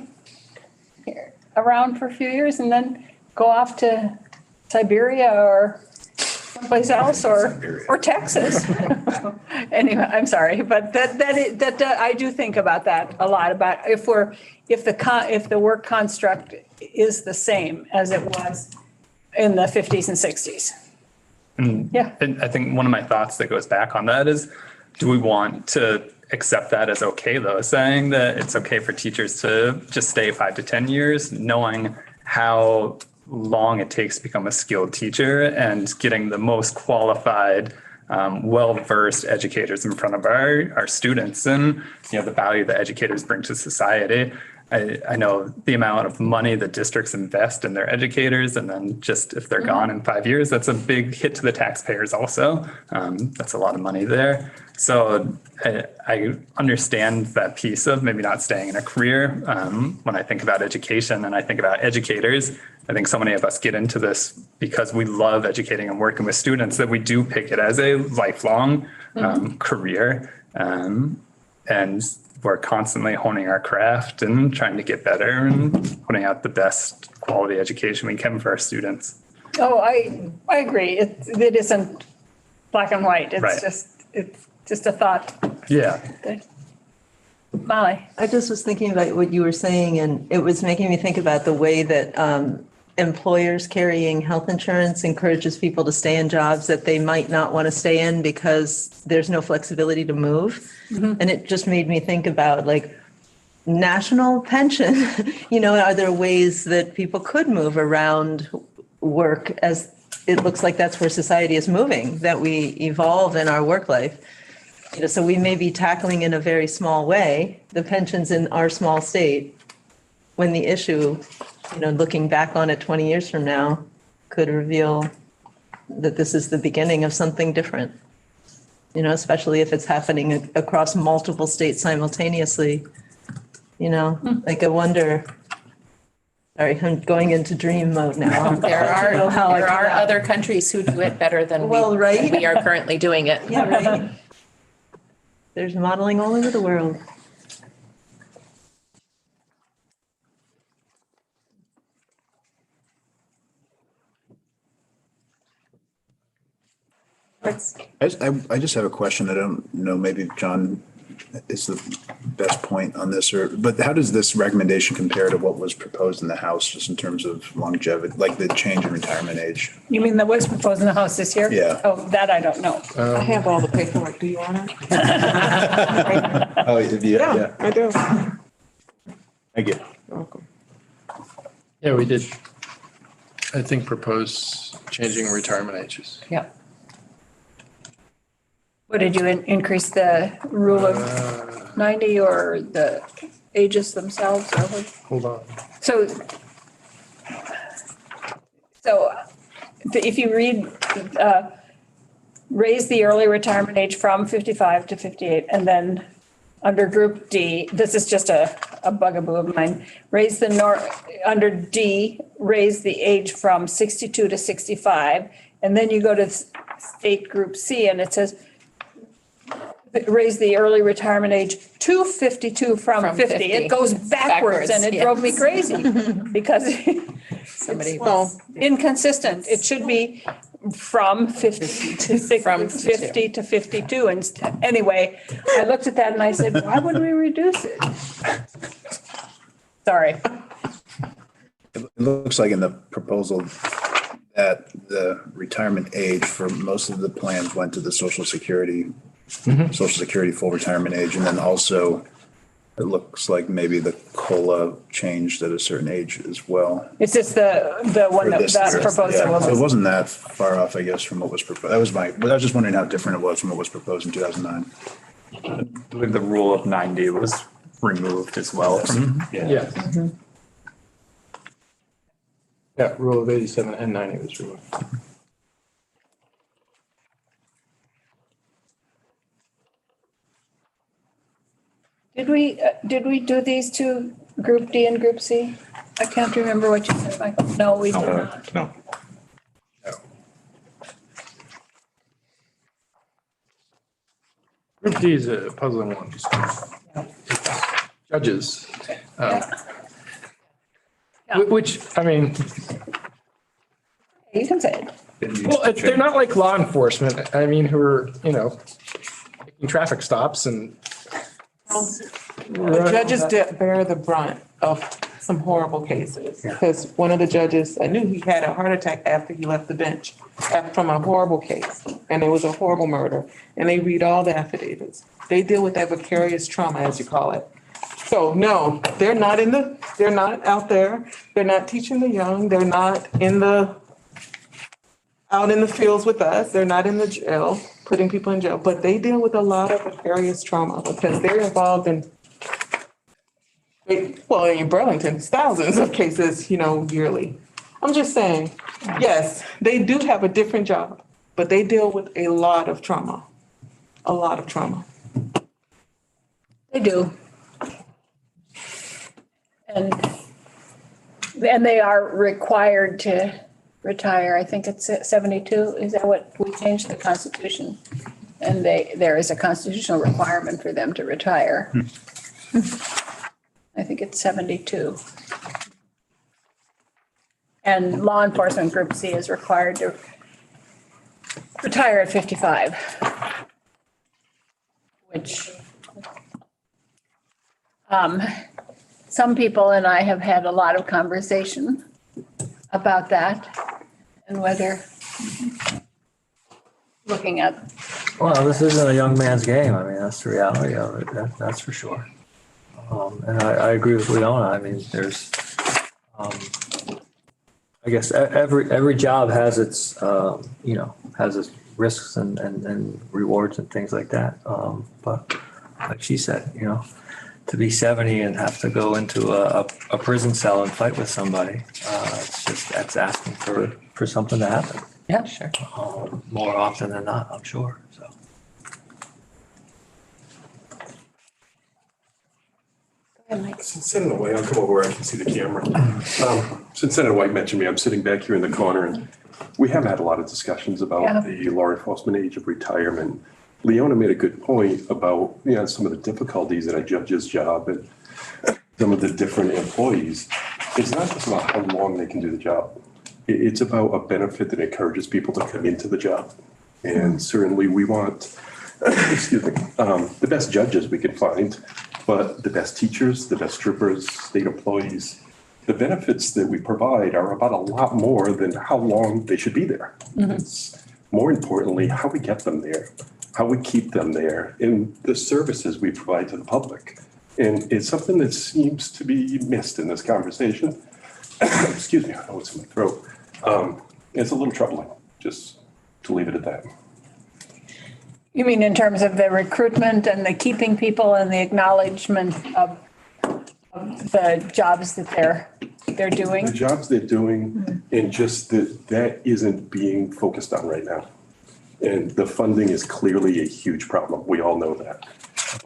here around for a few years and then go off to Siberia or someplace else or Texas. Anyway, I'm sorry, but that I do think about that a lot, about if the work construct is the same as it was in the 50s and 60s. Yeah. And I think one of my thoughts that goes back on that is, do we want to accept that as okay, though, saying that it's okay for teachers to just stay 5 to 10 years, knowing how long it takes to become a skilled teacher and getting the most qualified, well-versed educators in front of our students and, the value that educators bring to society. I know the amount of money that districts invest in their educators, and then just if they're gone in 5 years, that's a big hit to the taxpayers also. That's a lot of money there. So I understand that piece of maybe not staying in a career. When I think about education and I think about educators, I think so many of us get into this because we love educating and working with students that we do pick it as a lifelong career. And we're constantly honing our craft and trying to get better and putting out the best quality education we can for our students. Oh, I agree. It isn't black and white. Right. It's just a thought. Yeah. Molly. I just was thinking about what you were saying, and it was making me think about the way that employers carrying health insurance encourages people to stay in jobs that they might not want to stay in because there's no flexibility to move. And it just made me think about like national pension, are there ways that people could move around work, as it looks like that's where society is moving, that we evolve in our work life. So we may be tackling in a very small way the pensions in our small state, when the issue, looking back on it 20 years from now, could reveal that this is the beginning of something different. Especially if it's happening across multiple states simultaneously. Like I wonder. Sorry, I'm going into dream mode now. There are other countries who do it better than right? we are currently doing it. Yeah, right. There's modeling all over the world. I just have a question. I don't know, maybe John is the best point on this, but how does this recommendation compare to what was proposed in the House, just in terms of longevity, like the change in retirement age? You mean that was proposed in the House this year? Yeah. Oh, that I don't know. I have all the paperwork. Do you want it? Oh, yeah. I do. Thank you. Welcome. Yeah, we did, I think, propose changing retirement ages. Yep. What, did you increase the rule of 90 or the ages themselves? Or what? Hold on. So if you read, raise the early retirement age from 55 to 58, and then under Group D, this is just a bugaboo of mine, under D, raise the age from 62 to 65, and then you go to State Group C, and it says, raise the early retirement age to 52 from 50. It goes backwards, and it drove me crazy because it's inconsistent. It should be from 50 to 50 to 52. And anyway, I looked at that and I said, why would we reduce it? Sorry. It looks like in the proposal that the retirement age for most of the plans went to the Social Security full retirement age. And then also it looks like maybe the COLA changed at a certain age as well. It's just the one that proposal Yeah, so it was. wasn't that far off, I guess, from what was proposed. I was just wondering how different it was from what was proposed in 2009. I believe the rule of 90 was removed as well from, Yeah. Yeah, rule of 87 and 90 was removed. Did we do these two, Group D and Group C? I can't remember what you said, Michael. No, we did not. no. Group D is a puzzling one. Judges. Which, I mean, You can say it. well, they're not like law enforcement, I mean, who are, making traffic stops and. The judges bear the brunt of some horrible cases. Because one of the judges, I knew he had a heart attack after he left the bench from a horrible case. And it was a horrible murder. And they read all the affidavits. They deal with that vicarious trauma, as you call it. So no, they're not out there. They're not teaching the young. They're not out in the fields with us. They're not in the jail, putting people in jail, but they deal with a lot of vicarious trauma because they're involved in, well, in Burlington, thousands of cases, yearly. I'm just saying, yes, they do have a different job, but they deal with a lot of trauma. They do. And they are required to retire. I think it's at 72. Is that what we changed the Constitution? And there is a constitutional requirement for them to retire. I think it's 72. And law enforcement group C is required to retire at 55, which some people and I have had a lot of conversation about that and whether looking at. Well, this isn't a young man's game. I mean, that's the reality of it. That's for sure. And I agree with Leona. I mean, there's, I guess every job has its, has its risks and rewards and things like that. But like she said, to be 70 and have to go into a prison cell and fight with somebody, that's asking for something to happen. Yeah, sure. More often than not, I'm sure, so. Since Senator White, I'll come over where I can see the camera. Since Senator White mentioned me, I'm sitting back here in the corner and we have had a lot of discussions about the law enforcement age of retirement. Leona made a good point about, some of the difficulties in a judge's job and some of the different employees. It's not just about how long they can do the job. It's about a benefit that encourages people to come into the job. And certainly we want, the best judges we can find, but the best teachers, the best troopers, state employees. The benefits that we provide are about a lot more than how long they should be there. Mm-hmm. It's more importantly, how we get them there, how we keep them there, and the services we provide to the public. And it's something that seems to be missed in this conversation. Excuse me, I know it's in my throat. It's a little troubling, just to leave it at that. You mean in terms of the recruitment and the keeping people and the acknowledgement of the jobs that they're doing? The jobs they're doing, and just that isn't being focused on right now. And the funding is clearly a huge problem. We all know that.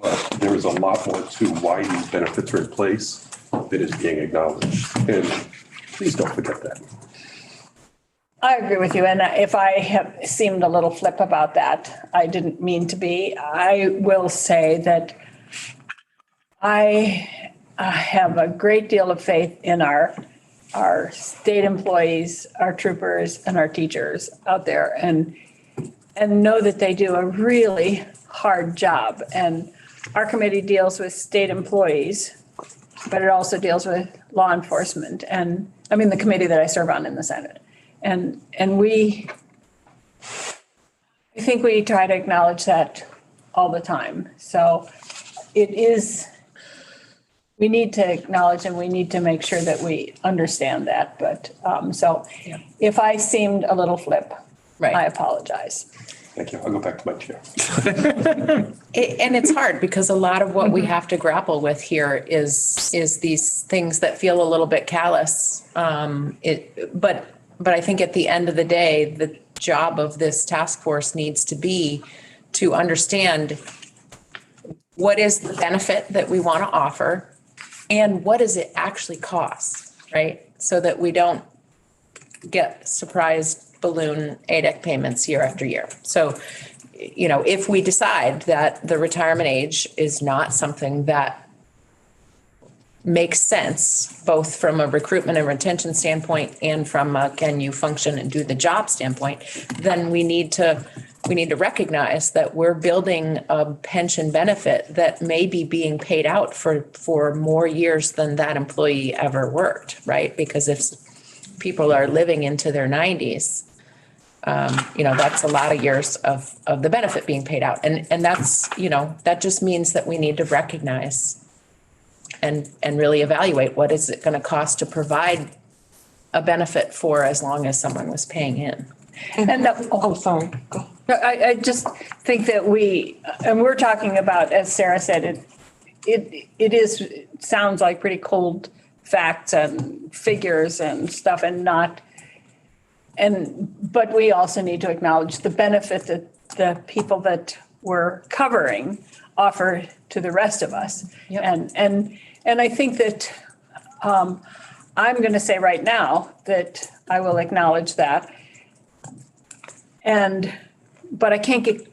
But there is a lot more to why these benefits are in place that is being acknowledged. And please don't forget that. I agree with you. And if I have seemed a little flip about that, I didn't mean to be. I will say that I have a great deal of faith in our state employees, our troopers, and our teachers out there, and know that they do a really hard job. And our committee deals with state employees, but it also deals with law enforcement. And I mean, the committee that I serve on in the Senate. And I think we try to acknowledge that all the time. So we need to acknowledge and we need to make sure that we understand that. But if I seemed a little flip, I apologize. Thank you. I'll go back to my chair. And it's hard because a lot of what we have to grapple with here is these things that feel a little bit callous. But I think at the end of the day, the job of this task force needs to be to understand what is the benefit that we want to offer and what does it actually cost, right? So that we don't get surprised balloon ADEC payments year after year. So, if we decide that the retirement age is not something that makes sense, both from a recruitment and retention standpoint and from a can you function and do the job standpoint, then we need to recognize that we're building a pension benefit that may be being paid out for more years than that employee ever worked, right? Because if people are living into their 90s, that's a lot of years of the benefit being paid out. And that's, that just means that we need to recognize and really evaluate what is it going to cost to provide a benefit for as long as someone was paying in. And sorry. I just think that and we're talking about, as Sarah said, it sounds like pretty cold facts and figures and stuff but we also need to acknowledge the benefit that the people that we're covering offer to the rest of us. Yep. And I think that I'm going to say right now that I will acknowledge that. But I can't get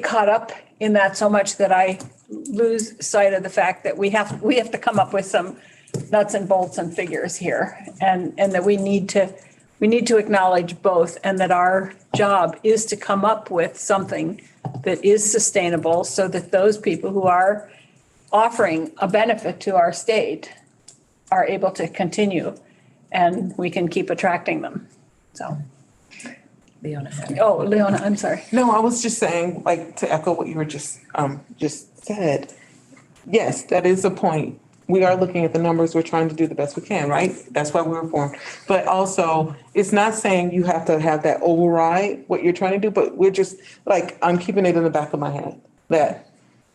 caught up in that so much that I lose sight of the fact that we have to come up with some nuts and bolts and figures here, and that we need to acknowledge both, and that our job is to come up with something that is sustainable so that those people who are offering a benefit to our state are able to continue and we can keep attracting them. So. Leona. Oh, Leona, I'm sorry. No, I was just saying, like, to echo what you were just said. Yes, that is a point. We are looking at the numbers. We're trying to do the best we can, right? That's why we were formed. But also, it's not saying you have to have that override what you're trying to do, but we're just, like, I'm keeping it in the back of my head that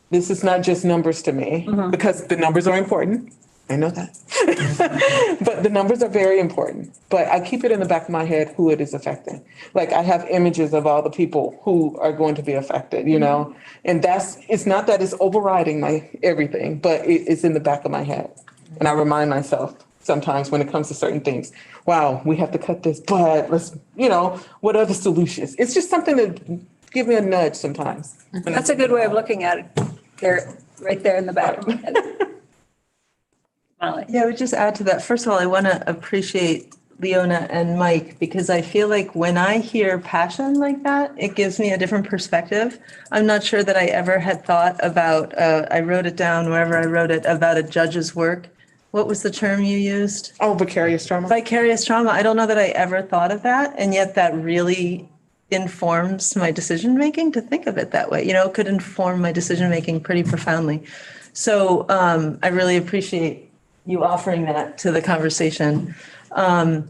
this is not just numbers to me, because the numbers are important. I know that. But the numbers are very important. But I keep it in the back of my head who it is affecting. Like, I have images of all the people who are going to be affected, you know? And it's not that it's overriding my everything, but it's in the back of my head. And I remind myself sometimes when it comes to certain things, wow, we have to cut this, but let's, what are the solutions? It's just something to give me a nudge sometimes. That's a good way of looking at it. They're right there in the back of my head. Molly. Yeah, I would just add to that. First of all, I want to appreciate Leona and Mike, because I feel like when I hear passion like that, it gives me a different perspective. I'm not sure that I ever had thought about, I wrote it down wherever I wrote it, about a judge's work. What was the term you used? Oh, vicarious trauma. Vicarious trauma. I don't know that I ever thought of that. And yet that really informs my decision-making to think of it that way. It could inform my decision-making pretty profoundly. So I really appreciate you offering that to the conversation. And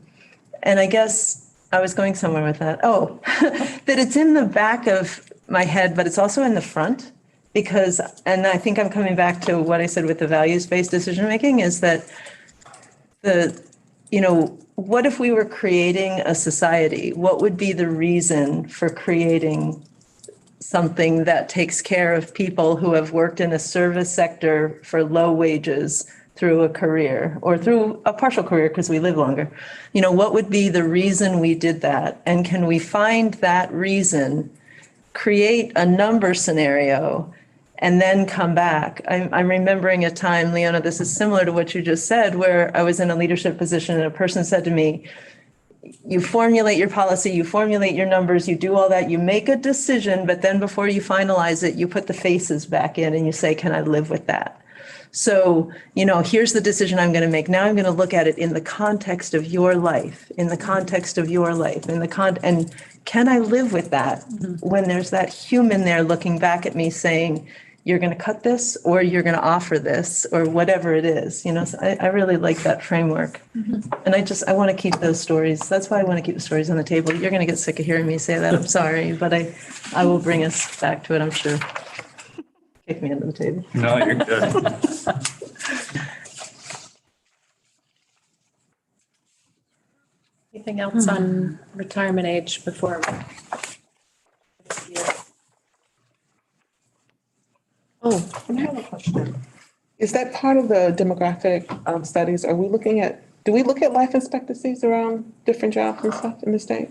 I guess I was going somewhere with that. Oh, that it's in the back of my head, but it's also in the front, because, and I think I'm coming back to what I said with the values-based decision-making, is that what if we were creating a society? What would be the reason for creating something that takes care of people who have worked in a service sector for low wages through a career or through a partial career because we live longer? What would be the reason we did that? And can we find that reason, create a number scenario, and then come back? I'm remembering a time, Leona, this is similar to what you just said, where I was in a leadership position and a person said to me, you formulate your policy, you formulate your numbers, you do all that, you make a decision, but then before you finalize it, you put the faces back in and you say, can I live with that? So, here's the decision I'm going to make. Now I'm going to look at it in the context of your life, and can I live with that when there's that human there looking back at me saying, you're going to cut this, or you're going to offer this, or whatever it is, so I really like that framework. And I want to keep those stories. That's why I want to keep the stories on the table. You're going to get sick of hearing me say that. I'm sorry, but I will bring us back to it, I'm sure. Kick me under the table. No, you're good. Anything else on retirement age before? Oh, I have a question. Is that part of the demographic studies? Do we look at life expectancies around different jobs and stuff in the state?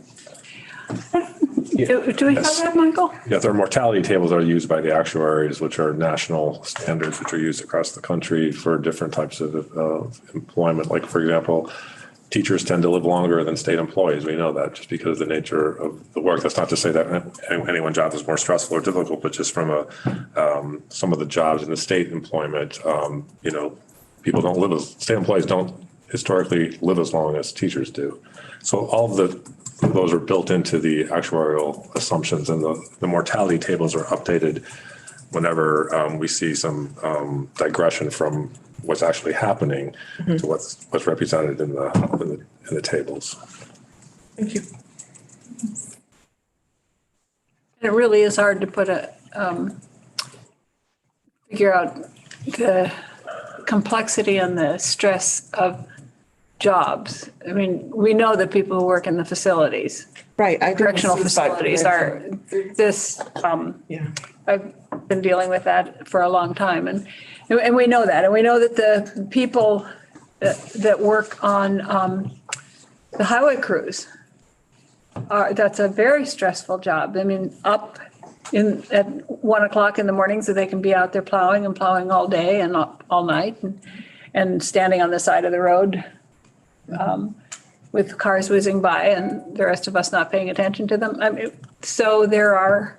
Do we have that, Michael? Yeah, there are mortality tables that are used by the actuaries, which are national standards, which are used across the country for different types of employment. Like, for example, teachers tend to live longer than state employees. We know that just because of the nature of the work. That's not to say that any one job is more stressful or difficult, but just from some of the jobs in the state employment, people don't live state employees don't historically live as long as teachers do. So all of those are built into the actuarial assumptions, and the mortality tables are updated whenever we see some digression from what's actually happening to what's represented in the tables. Thank you. It really is hard to put figure out the complexity and the stress of jobs. I mean, we know that people who work in the facilities, Right. correctional facilities are this, Yeah. I've been dealing with that for a long time, and we know that. And we know that the people that work on the highway crews that's a very stressful job. I mean, up at 1 o'clock in the morning so they can be out there plowing all day and all night and standing on the side of the road with cars whizzing by and the rest of us not paying attention to them. I mean, so there are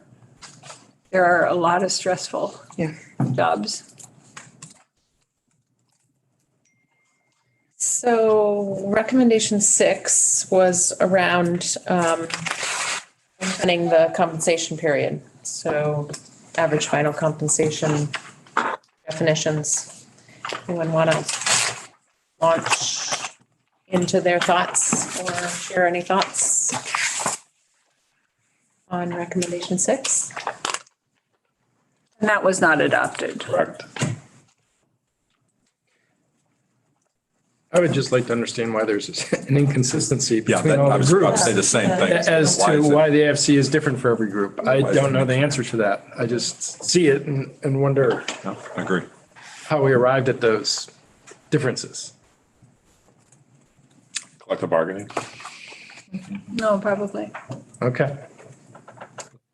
a lot of stressful jobs. So recommendation 6 was around lengthening the compensation period. So average final compensation definitions. Anyone want to launch into their thoughts or share any thoughts on recommendation 6? And that was not adopted. Correct. I would just like to understand why there's an inconsistency Yeah, between all I the was about to groups. say the same thing. As Why to is it- why the AFC is different for every group. I Why is don't it know the different? answer to that. I just see it and wonder No, I agree. how we arrived at those differences. Collective bargaining. No, probably. Okay.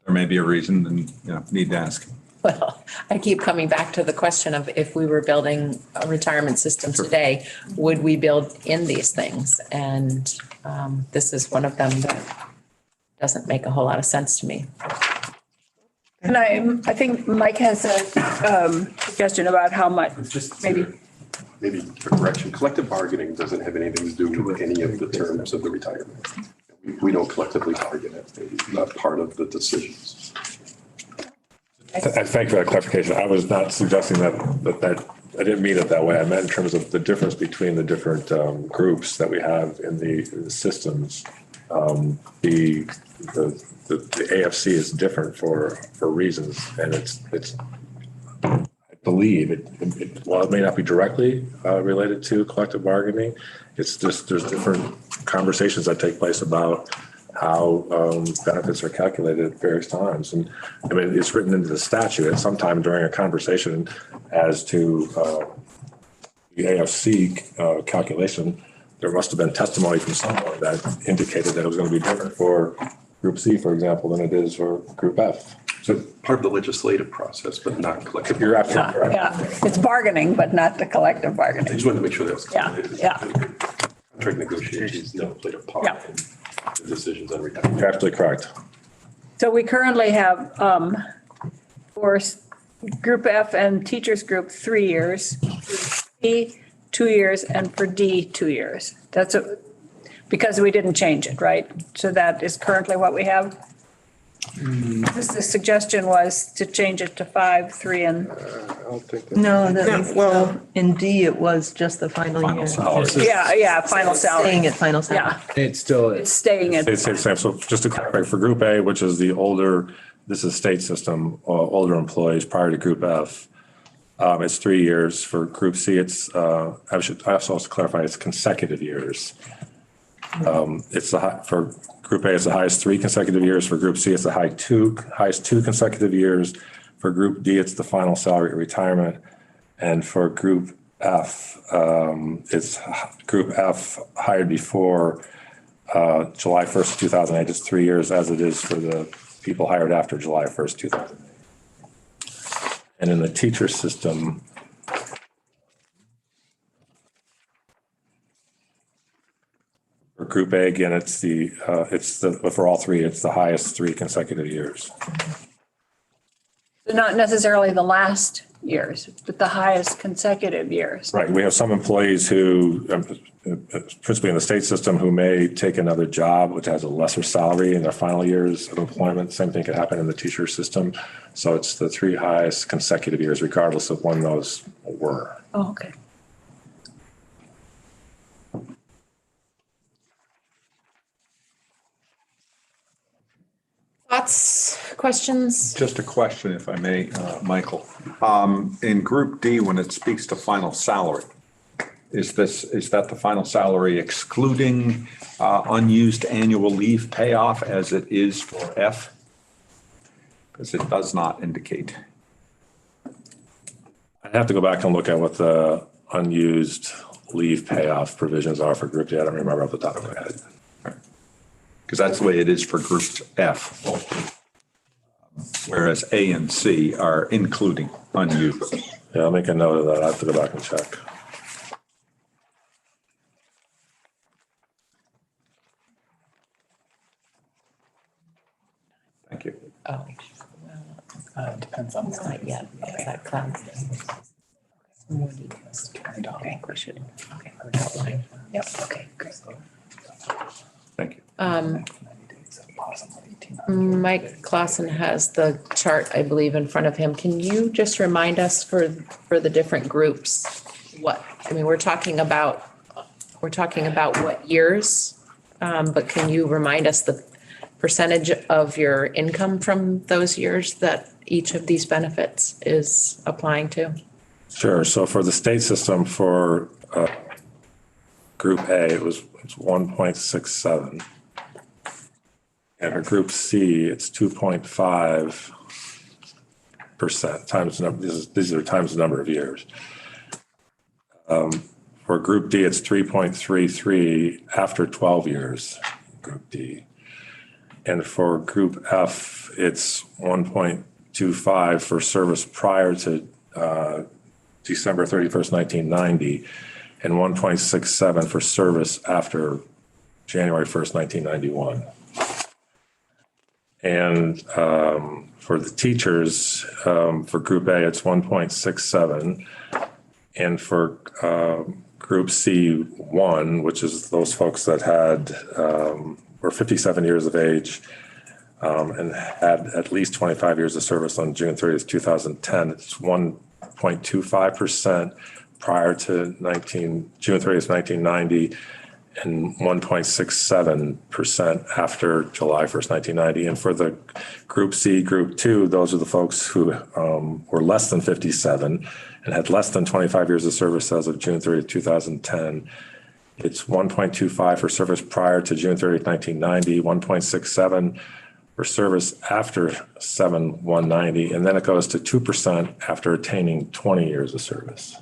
There may be a reason and, need to ask. Well, I keep coming back to the question of if we were building a retirement system today, would we build in these things? And this is one of them that doesn't make a whole lot of sense to me. And I think Mike has a suggestion about how much, Just maybe. maybe for correction, collective bargaining doesn't have anything to do with any of the terms of the retirement. We don't collectively bargain it. It's not part of the decisions. Thank you for that clarification. I was not suggesting that I didn't mean it that way. I meant in terms of the difference between the different groups that we have in the systems. The AFC is different for reasons, and it's I believe while it may not be directly related to collective bargaining, it's just there's different conversations that take place about how benefits are calculated at various times. And I mean, it's written into the statute at some time during a conversation as to the AFC calculation. There must have been testimony from someone that indicated that it was going to be different for Group C, for example, than it is for Group F. So part of the legislative process, but not collective. You're absolutely correct. Yeah, it's bargaining, but not the collective I bargaining. just wanted to make sure that was clear. Yeah. Contract negotiations don't play a part Yeah. in the decisions on retirement. You're absolutely correct. So we currently have for Group F and Teachers Group, 3 years, C, 2 years, and for D, 2 years. That's because we didn't change it, right? So that is currently what we have. The suggestion was to change it to 5, 3, and, No, well- in D, it was just the final Final year. salary. yeah, final salary. Staying at final salary. Yeah, It still it's is. staying at, It's the same. So just to clarify, for Group A, which is the older, this is state system, older employees prior to Group F, it's 3 years. For Group C, it's, I also have to clarify, it's consecutive years. It's for Group A, it's the highest 3 consecutive years. For Group C, it's the highest 2 consecutive years. For Group D, it's the final salary at retirement. And for Group F, it's Group F hired before July 1st, 2008. It's 3 years, as it is for the people hired after July 1st, 2008. And in the teacher system, for Group A, again, for all 3, it's the highest 3 consecutive years. not necessarily the last years, but the highest consecutive years. Right. We have some employees who, principally in the state system, who may take another job, which has a lesser salary in their final years of employment. Same thing could happen in the teacher system. So it's the 3 highest consecutive years, regardless of when those were. Oh, okay. Thoughts, questions? Just a question, if I may, Michael. In Group D, when it speaks to final salary, is that the final salary excluding unused annual leave payoff as it is for F? Because it does not indicate. I'd have to go back and look at what the unused leave payoff provisions are for Group D. I don't remember off the top of my head. Because that's the way it is for Group F. Whereas A and C are including unused. Yeah, I'll make a note of that. I have to go back and check. Thank you. Oh. Depends on. It's not yet. That cloud. More details. Okay, we should. Okay, I would outline. Yep, okay, great. Thank you. Mike Clausen has the chart, I believe, in front of him. Can you just remind us for the different groups? What, I mean, we're talking about what years? But can you remind us the percentage of your income from those years that each of these benefits is applying to? Sure. So for the state system, for Group A, it's 1.67. And for Group C, it's 2.5% times these are times the number of years. For Group D, it's 3.33 after 12 years, Group D. And for Group F, it's 1.25 for service prior to December 31st, 1990, and 1.67 for service after January 1st, 1991. And for the teachers, for Group A, it's 1.67. And for Group C1, which is those folks that were 57 years of age and had at least 25 years of service on June 30th, 2010, it's 1.25% prior to June 30th, 1990, and 1.67% after July 1st, 1990. And for the Group C, Group 2, those are the folks who were less than 57 and had less than 25 years of service as of June 30th, 2010. It's 1.25 for service prior to June 30th, 1990, 1.67 for service after 7/1/90, and then it goes to 2% after attaining 20 years of service.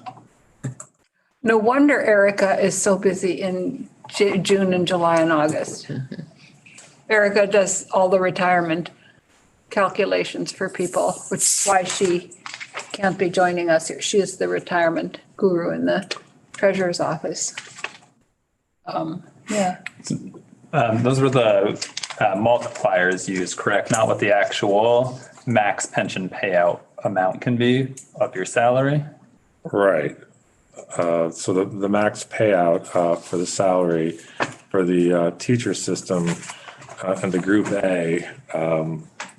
No wonder Erica is so busy in June and July and August. Erica does all the retirement calculations for people, which is why she can't be joining us here. She is the retirement guru in the treasurer's office. Yeah. Those were the multipliers used, correct? Not what the actual max pension payout amount can be of your salary? Right. So the max payout for the salary for the teacher system and the Group A, it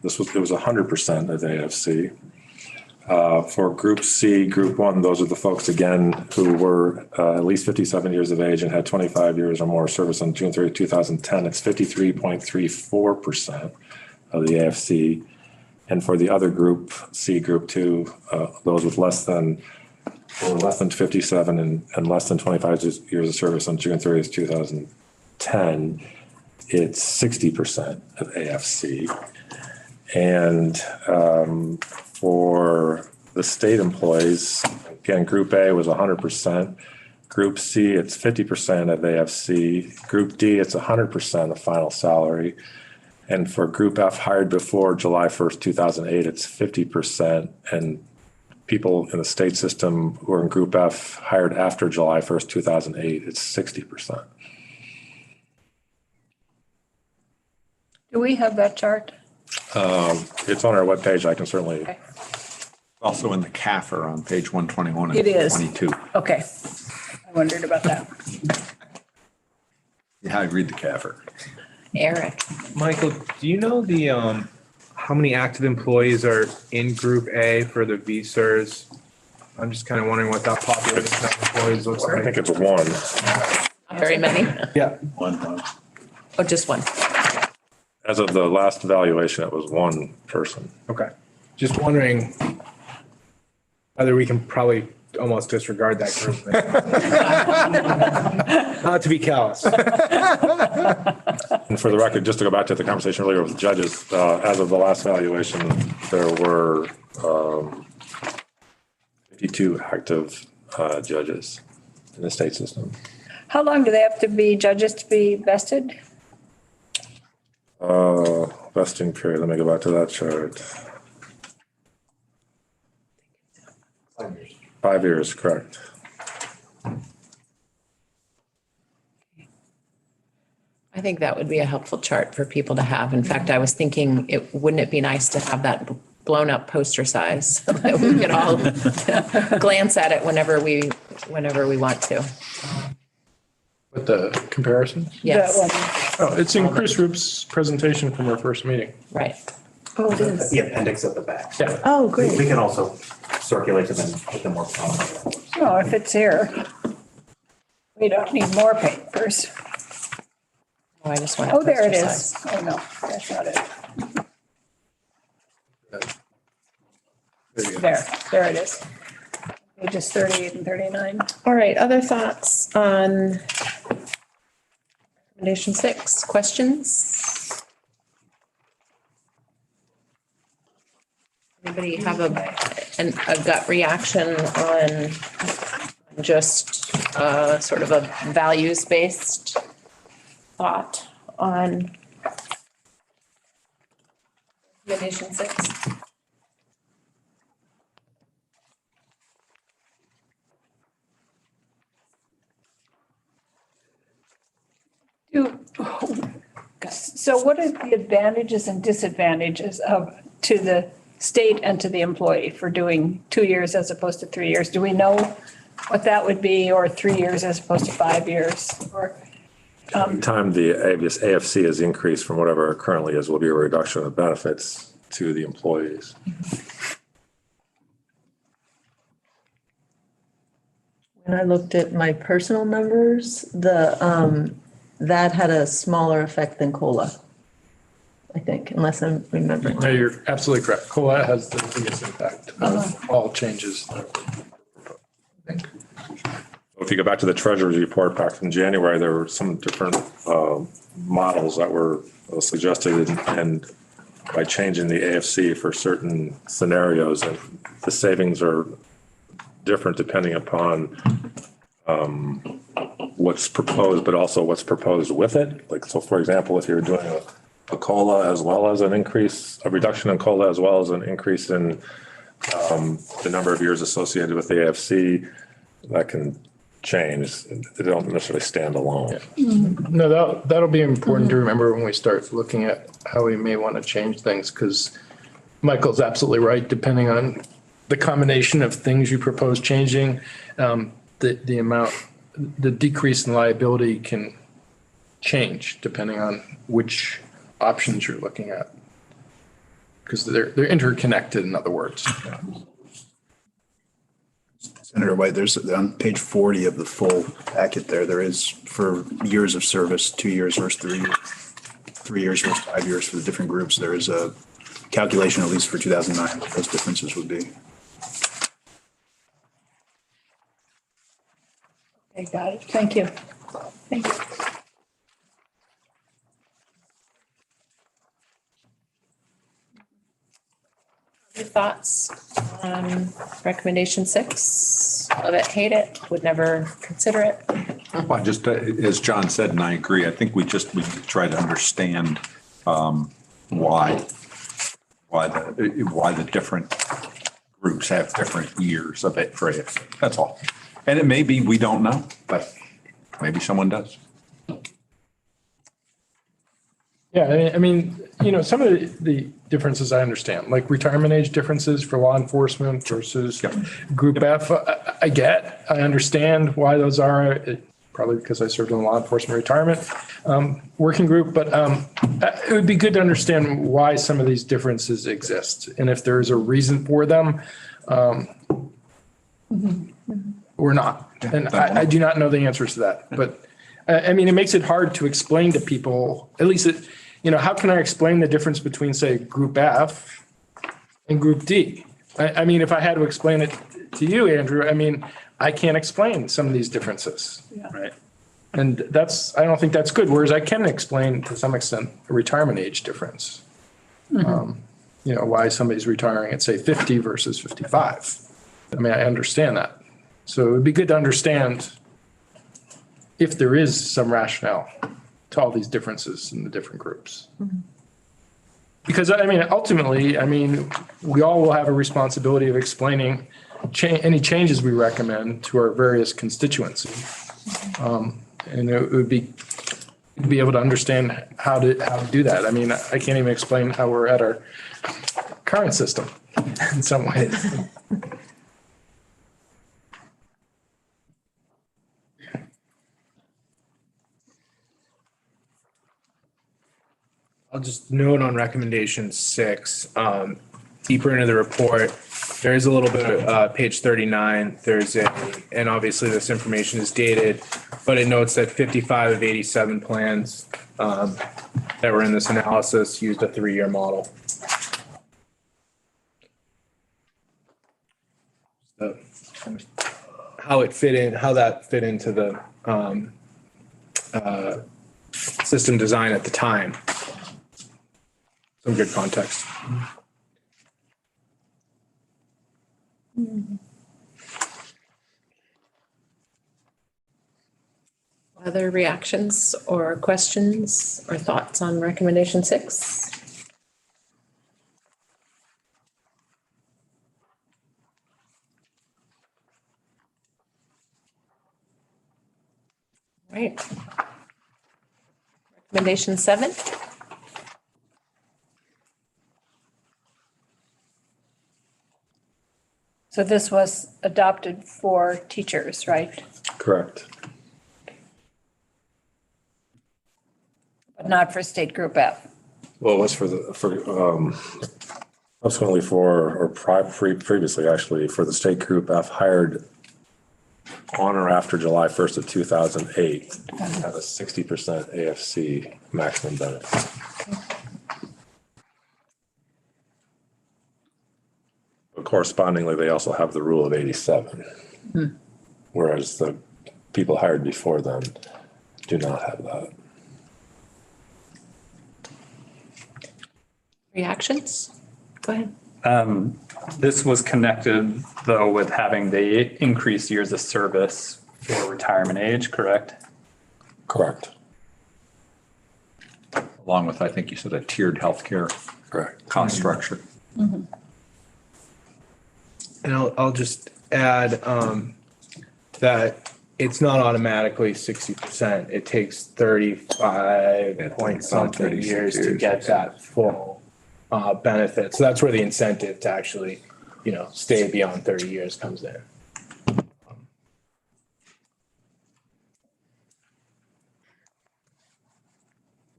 was 100% of AFC. For Group C, Group 1, those are the folks, again, who were at least 57 years of age and had 25 years or more service on June 30, 2010. It's 53.34% of the AFC. And for the other Group C, Group 2, those with less than 57 and less than 25 years of service on June 30th, 2010, it's 60% of AFC. And for the state employees, again, Group A was 100%. Group C, it's 50% of AFC. Group D, it's 100% of final salary. And for Group F hired before July 1st, 2008, it's 50%. And people in the state system who are in Group F hired after July 1st, 2008, it's 60%. Do we have that chart? It's on our webpage. I can certainly Also in the CAFR on page 121 and It is. 22. Okay. I wondered about that. Yeah, I read the CAFR. Eric. Michael, do you know the, how many active employees are in Group A for the VSERS? I'm just kind of wondering what that population of employees looks I like. think it's one. Not very many. Yeah. One. Oh, just one. As of the last evaluation, it was one person. Okay. Just wondering whether we can probably almost disregard that group. Not to be callous. And for the record, just to go back to the conversation earlier with the judges, as of the last evaluation, there were 52 active judges in the state system. How long do they have to be judges to be vested? Vesting period, let me go back to that chart. 5 years, correct. I think that would be a helpful chart for people to have. In fact, I was thinking, wouldn't it be nice to have that blown up poster size? So that we could all glance at it whenever we want to. With the comparisons? Yes, That one. Oh, it's in Chris Roop's presentation from our first meeting. right. Oh, it is. The appendix at the back. Yeah. Oh, We great. can also circulate them and put them more prominently. Oh, if it's here. We don't need more papers. Oh, I just want. Oh, there it poster is. size. Oh, no, that's not it. There it is. Pages 38 and 39. All right, other thoughts on recommendation 6? Questions? Anybody have a gut reaction on just sort of a values-based thought on recommendation 6? So what are the advantages and disadvantages to the state and to the employee for doing 2 years as opposed to 3 years? Do we know what that would be, or 3 years as opposed to 5 years? Or Every time the AFC is increased from whatever it currently is, will be a reduction of benefits to the employees. When I looked at my personal numbers, that had a smaller effect than COLA, I think, unless I'm remembering. No, you're absolutely correct. COLA has the biggest impact of all changes. If you go back to the treasurer's report back from January, there were some different models that were suggested, and by changing the AFC for certain scenarios, and the savings are different depending upon what's proposed, but also what's proposed with it. Like, so for example, if you're doing a COLA as well as an increase, a reduction in COLA as well as an increase in the number of years associated with the AFC, that can change. They don't necessarily stand alone. No, that'll be important to remember when we start looking at how we may want to change things, because Michael's absolutely right. Depending on the combination of things you propose changing, the amount, the decrease in liability can change depending on which options you're looking at. Because they're interconnected, in other words. Senator White, there's on page 40 of the full packet there is for years of service, 2 years versus 3 years, 3 years versus 5 years for the different groups. There is a calculation, at least for 2009, what those differences would be. Okay, got it. Thank you. Thank you. Other thoughts on recommendation 6? Love it, hate it, would never consider it. Well, just as John said, and I agree, I think we try to understand why the different groups have different years of it for it. That's all. And it may be we don't know, but maybe someone does. Yeah, I mean, some of the differences I understand, like retirement age differences for law enforcement versus Group F. I understand why those are, probably because I served in the law enforcement retirement working group, but it would be good to understand why some of these differences exist and if there is a reason for them or not. And I do not know the answers to that, but I mean, it makes it hard to explain to people, at least how can I explain the difference between, say, Group F and Group D? I mean, if I had to explain it to you, Andrew, I mean, I can't explain some of these differences. Right. And I don't think that's good. Whereas I can explain to some extent a retirement age difference. Why somebody's retiring at, say, 50 versus 55. I mean, I understand that. So it would be good to understand if there is some rationale to all these differences in the different groups. Because I mean, ultimately, we all will have a responsibility of explaining any changes we recommend to our various constituencies. And it would be able to understand how to do that. I mean, I can't even explain how we're at our current system in some ways. I'll just note on recommendation 6, deeper into the report, there is a little bit of page 39. And obviously this information is dated, but it notes that 55 of 87 plans that were in this analysis used a 3-year model. So, how that fit into the system design at the time. Some good context. Other reactions or questions or thoughts on recommendation 6? Right. Recommendation 7? So this was adopted for teachers, right? Correct. But not for state Group F. Well, it was subsequently previously actually for the state Group F hired on or after July 1st of 2008 at a 60% AFC maximum benefit. But correspondingly, they also have the rule of 87, whereas the people hired before them do not have that. Reactions? Go ahead. This was connected, though, with having the increased years of service for retirement age, correct? Correct. Along with, I think you said, a tiered healthcare cost structure. And I'll just add that it's not automatically 60%. It takes 35 point something years to get that full benefit. So that's where the incentive to actually, stay beyond 30 years comes in.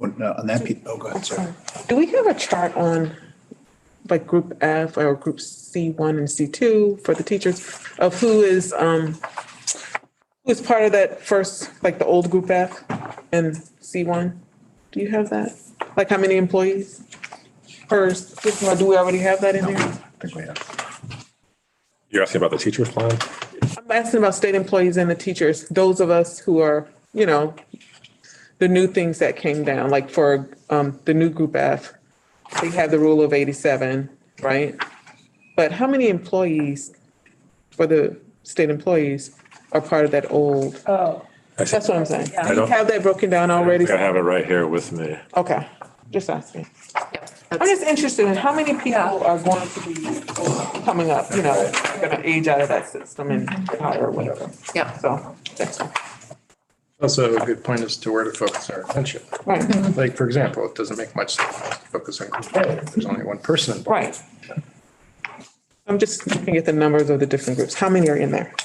On that piece, go ahead, sorry. Do we have a chart on like Group F or Group C1 and C2 for the teachers of who is part of that first, like the old Group F and C1? Do you have that? Like how many employees? First, do we already have that in there? I think we have. You're asking about the teacher's plan? I'm asking about state employees and the teachers, those of us who are, the new things that came down, like for the new Group F, they have the rule of 87, right? But how many employees for the state employees are part of that old? Oh, That's what I'm saying. I Do you don't- have that broken down already? I have it right here with me. Okay, just asking. I'm just interested in how many people are going to be coming up, gonna age out of that system and retire or whatever. Yeah. So, that's all. Also, a good point as to where to focus our attention. Right, Like, for example, it doesn't make much sense to focus on group A if there's only one person involved. right. I'm just looking at the numbers of the different groups. How many are in there?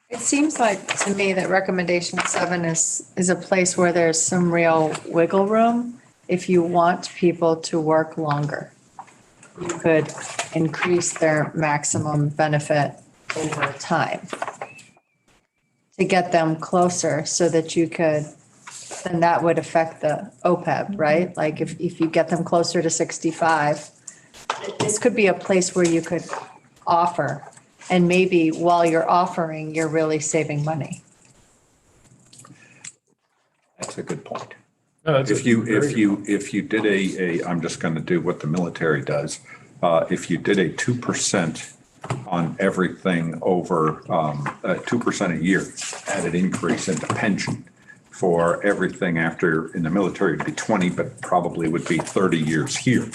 It seems like to me that recommendation 7 is a place where there's some real wiggle room if you want people to work longer. You could increase their maximum benefit over time to get them closer so that you could, then that would affect the OPEB, right? Like if you get them closer to 65, this could be a place where you could offer. And maybe while you're offering, you're really saving money. That's a good point. No, that's If you did I'm just going to do what the military does. If you did a 2% on everything over 2% a year added increase into pension for everything after, in the military it'd be 20, but probably would be 30 years here.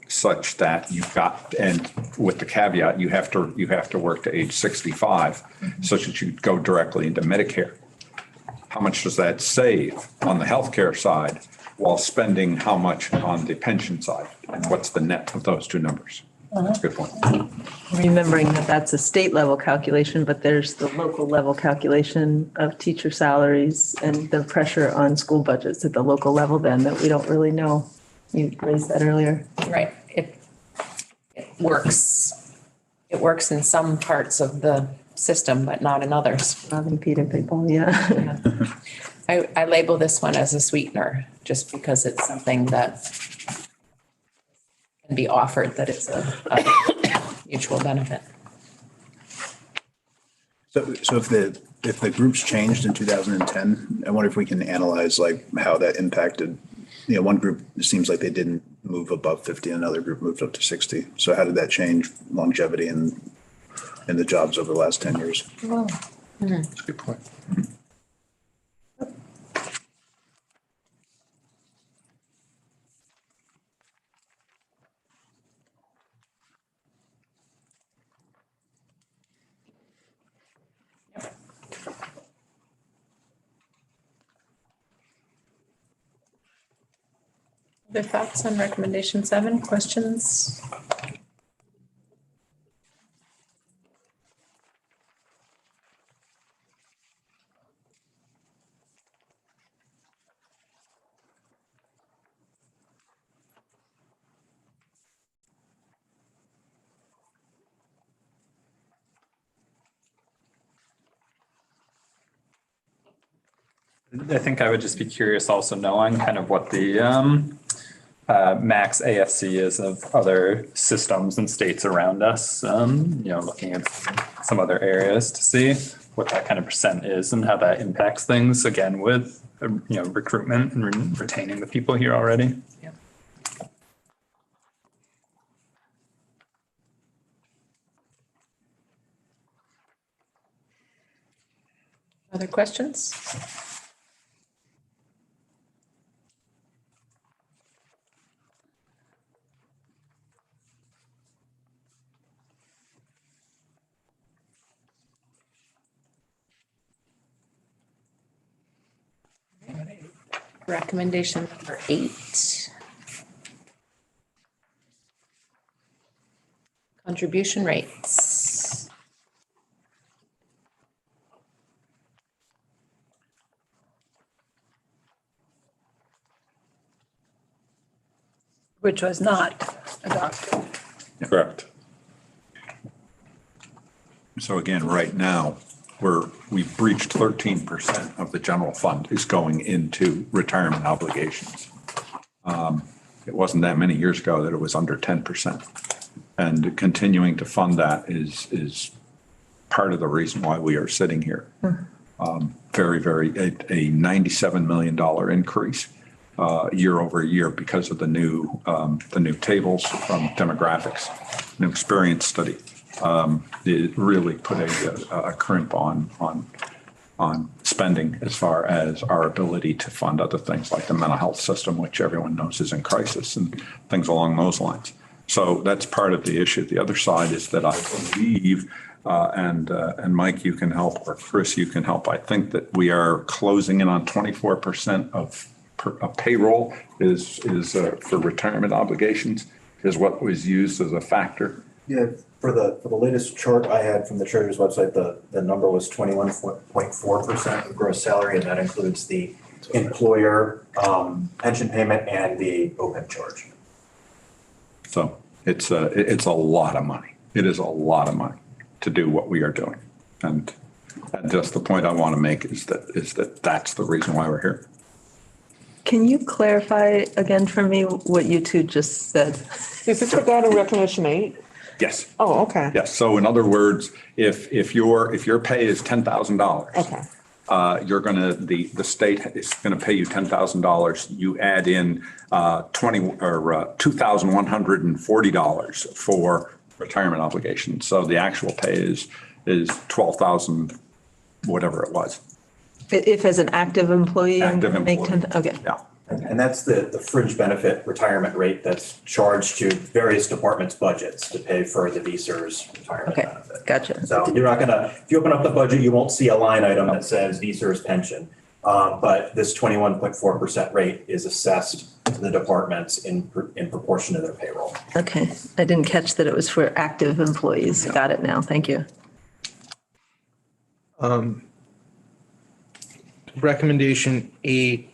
Such that you've got, and with the caveat, you have to work to age 65, such that you go directly into Medicare. How much does that save on the healthcare side while spending how much on the pension side? And what's the net of those two numbers? That's a good point. Remembering that that's a state level calculation, but there's the local level calculation of teacher salaries and the pressure on school budgets at the local level then that we don't really know. You raised that earlier. Right. It works. It works in some parts of the system, but not in others. Not impeding people, yeah. I label this one as a sweetener, just because it's something that can be offered, that it's a mutual benefit. So if the groups changed in 2010, I wonder if we can analyze like how that impacted. You know, one group, it seems like they didn't move above 50, another group moved up to 60. So how did that change longevity in the jobs over the last 10 years? That's a good point. Other thoughts on recommendation 7? Questions? I think I would just be curious also knowing kind of what the max AFC is of other systems and states around us, looking at some other areas to see what that kind of percent is and how that impacts things, again, with, recruitment and retaining the people here already. Yeah. Other questions? Recommendation number 8. Contribution rates. Which was not adopted. Correct. So again, right now, we've breached 13% of the general fund is going into retirement obligations. It wasn't that many years ago that it was under 10%. And continuing to fund that is part of the reason why we are sitting here. Very, very, a $97 million increase year over year because of the new tables from demographics, new experience study. It really put a crimp on spending as far as our ability to fund other things like the mental health system, which everyone knows is in crisis, and things along those lines. So that's part of the issue. The other side is that I believe and Mike, you can help, or Chris, you can help. I think that we are closing in on 24% of payroll is for retirement obligations is what was used as a factor. Yeah, for the latest chart I had from the treasurer's website, the number was 21.4% of gross salary, and that includes the employer pension payment and the OPEB charge. So it's a lot of money. It is a lot of money to do what we are doing. And just the point I want to make is that that's the reason why we're here. Can you clarify again for me what you two just said? Is this regarding Reclamation 8? Yes. Oh, okay. Yes. So in other words, if your pay is $10,000, Okay. you're going to, the state is going to pay you $10,000. You add in $2,140 for retirement obligations. So the actual pay is 12,000, whatever it was. If as an active employee, I'm Active gonna make employee. 10, okay. Yeah. And that's the fringe benefit retirement rate that's charged to various departments' budgets to pay for the VSERS retirement Okay, benefit. gotcha. So you're not gonna, if you open up the budget, you won't see a line item that says VSERS pension. But this 21.4% rate is assessed to the departments in proportion to their payroll. Okay, I didn't catch that it was for active employees. Got it now, thank you. Recommendation 8,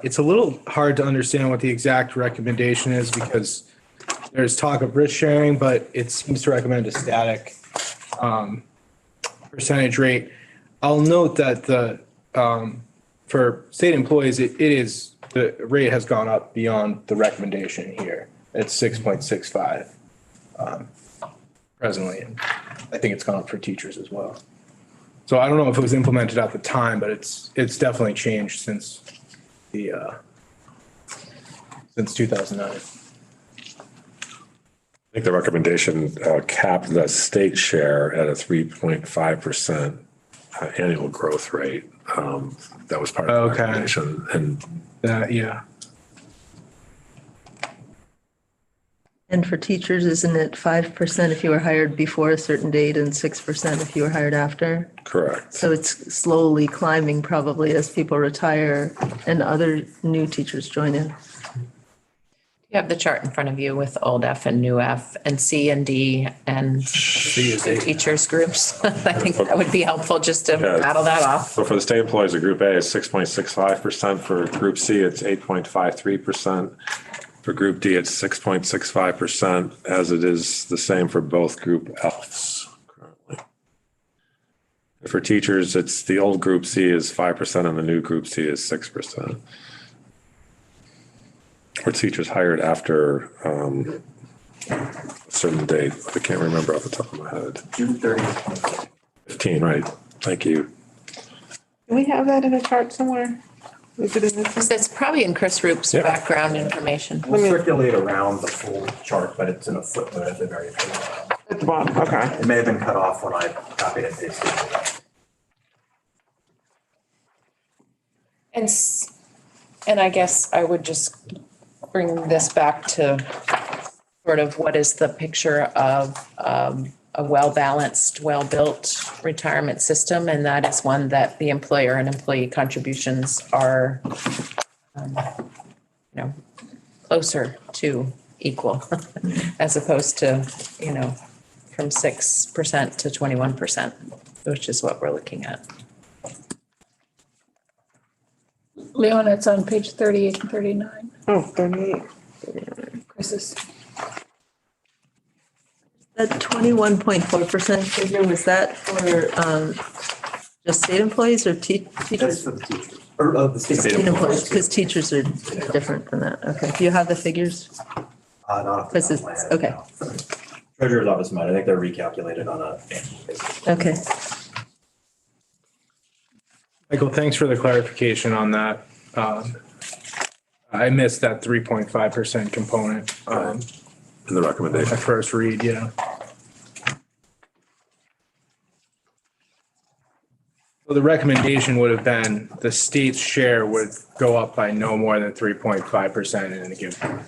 it's a little hard to understand what the exact recommendation is because there's talk of risk sharing, but it seems to recommend a static percentage rate. I'll note that for state employees, the rate has gone up beyond the recommendation here. It's 6.65 presently. And I think it's gone up for teachers as well. So I don't know if it was implemented at the time, but it's definitely changed since 2009. I think the recommendation capped the state share at a 3.5% annual growth rate. That was part of the recommendation. And yeah. And for teachers, isn't it 5% if you were hired before a certain date and 6% if you were hired after? correct. So it's slowly climbing probably as people retire and other new teachers join in. You have the chart in front of you with old F and new F and C and D and teachers groups. I think that would be helpful just to rattle that off. So for the state employees of Group A, it's 6.65%. For Group C, it's 8.53%. For Group D, it's 6.65%, as it is the same for both Group Fs currently. For teachers, it's the old Group C is 5% and the new Group C is 6%. For teachers hired after a certain date, I can't remember off the top of my head. June 30th. 15, right? Thank you. Do we have that in a chart somewhere? Is it in this? It's probably in Chris Roop's background information. We'll circulate around the full chart, but it's in a footnote at the very bottom. At the bottom, okay. It may have been cut off when I copied and pasted it. And I guess I would just bring this back to sort of what is the picture of a well-balanced, well-built retirement system. And that is one that the employer and employee contributions are, closer to equal as opposed to, from 6% to 21%, which is what we're looking at. Leon, it's on page 38 and 39. Oh, 38. Chris's. That 21.4% figure, was that for just state employees or teachers? That's for the teachers, or the state State employees, because teachers are different than that. Okay, do you have the figures? Not off the top of my head. Okay, no. Treasurer's office might, I think they're recalculated on a annual basis. okay. Michael, thanks for the clarification on that. I missed that 3.5% component. In the recommendation. At first read, yeah. Well, the recommendation would have been the state's share would go up by no more than 3.5% in a given year.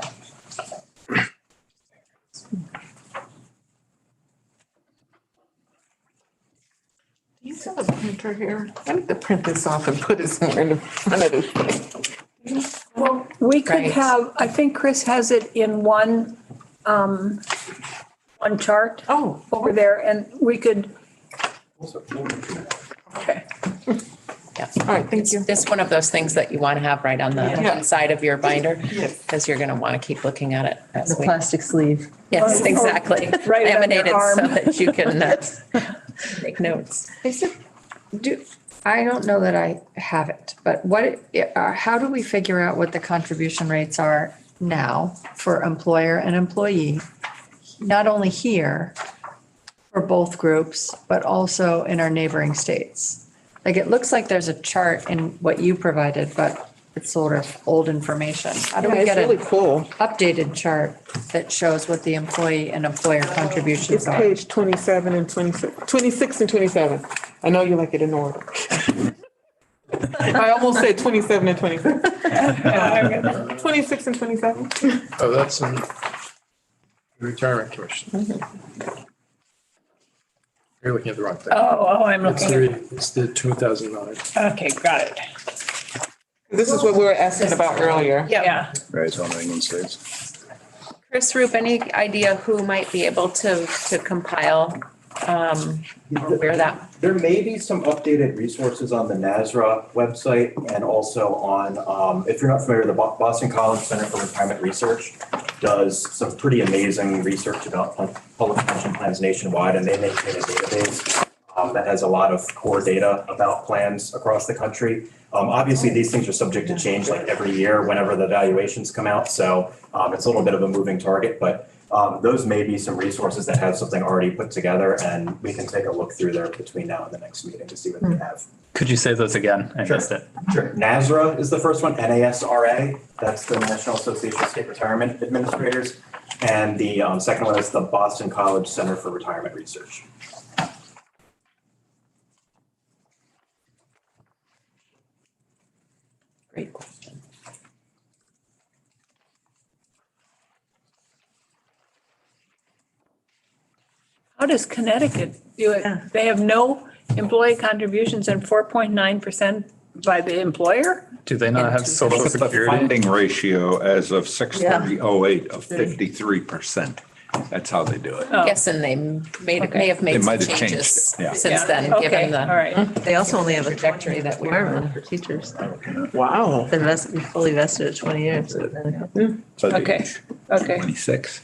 printer here? I need to print this off and put it somewhere in the front of this thing. Well, we could Right. have, I think Chris has it in one chart Oh, over there, and we could, okay. all right, thank you. It's one of those things that you want to have right on the Yeah. inside of your binder, Yes. because you're going to want to keep looking at it as The we. plastic sleeve. Yes, exactly. Write it on your Laminated so arm. that you can make notes. I don't know that I have it, but how do we figure out what the contribution rates are now for employer and employee? Not only here for both groups, but also in our neighboring states. Like, it looks like there's a chart in what you provided, but it's sort of old information. How do Yeah, we it's get really an cool. updated chart that shows what the employee and employer contributions It's are? page 27 and 26, 26 and 27. I know you like it in order. I almost said 27 and 26. 26 and 27. Oh, that's in the retirement commission. You're looking at the wrong thing. I'm It's looking at, it's the 2009. okay, got it. This is what we were asking about earlier. Yeah. Right, it's all New England states. Chris Roop, any idea who might be able to compile or where that? There may be some updated resources on the NASRA website and also on, if you're not familiar, the Boston College Center for Retirement Research does some pretty amazing research about public pension plans nationwide, and they maintain a database that has a lot of core data about plans across the country. Obviously, these things are subject to change like every year whenever the valuations come out, so it's a little bit of a moving target, but those may be some resources that have something already put together, and we can take a look through there between now and the next meeting to see what they have. Could you say those again? I missed it. Sure. NASRA is the first one, NASRA. That's the National Association of State Retirement Administrators. And the second one is the Boston College Center for Retirement Research. Great question. How does Connecticut do it? They have no employee contributions and 4.9% by the employer? Do they not have social Look at the security? funding ratio as of 6/30/08 of 53%. That's how they do it. Oh. Guessing they may have made some might have changed changes it, yeah. since then, Okay, given all the right. They also only have a trajectory that we're requirement on. for teachers. Wow. They're fully vested at 20 years. So I think Okay, okay. 26.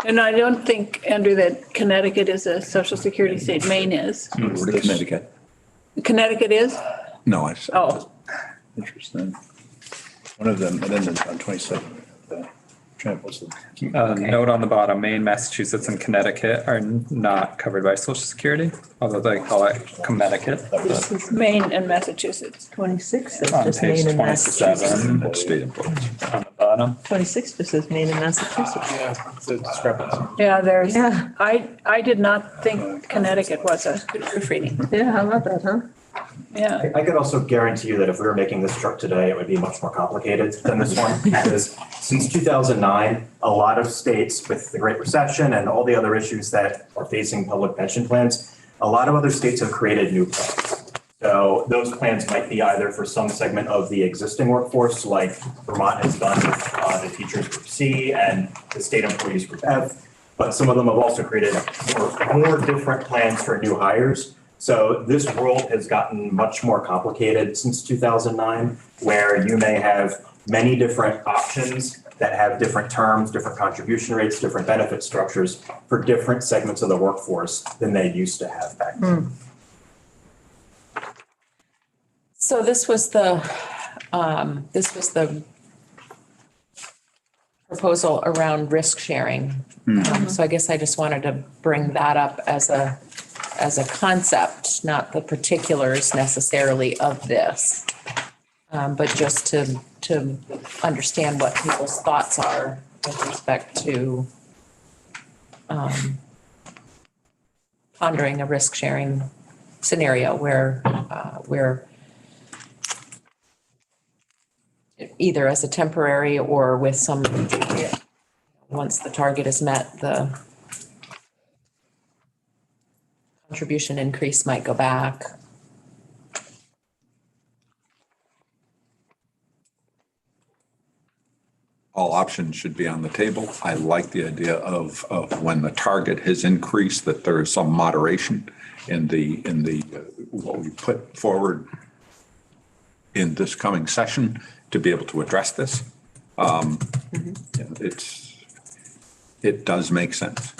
And I don't think, Andrew, that Connecticut is a social security state. Maine is. We're in Connecticut. Connecticut is? No, I said. Oh, Interesting. One of them, and then on 27, what's the? Note on the bottom, Maine, Massachusetts, and Connecticut are not covered by social security, although they call it Connecticut. this is Maine and Massachusetts. 26 says On just page Maine and Massachusetts. 27 That's state employees. on the bottom. 26 just says Maine and Massachusetts. Yeah, it's a discrepancy. Yeah, there's, Yeah. I did not think Connecticut was a, Good proofreading. Yeah, how about that, huh? yeah. I could also guarantee you that if we were making this chart today, it would be much more complicated than this one. Because since 2009, a lot of states with the Great Recession and all the other issues that are facing public pension plans, a lot of other states have created new plans. So those plans might be either for some segment of the existing workforce, like Vermont has done with the Teachers Group C and the State Employees Group F. But some of them have also created more different plans for new hires. So this world has gotten much more complicated since 2009, where you may have many different options that have different terms, different contribution rates, different benefit structures for different segments of the workforce than they used to have back then. So this was the proposal around risk sharing. So I guess I just wanted to bring that up as a concept, not the particulars necessarily of this. But just to understand what people's thoughts are with respect to pondering a risk sharing scenario where either as a temporary or with some, once the target is met, the contribution increase might go back. all options should be on the table. I like the idea of when the target has increased, that there is some moderation in what we put forward in this coming session to be able to address this. It does make sense.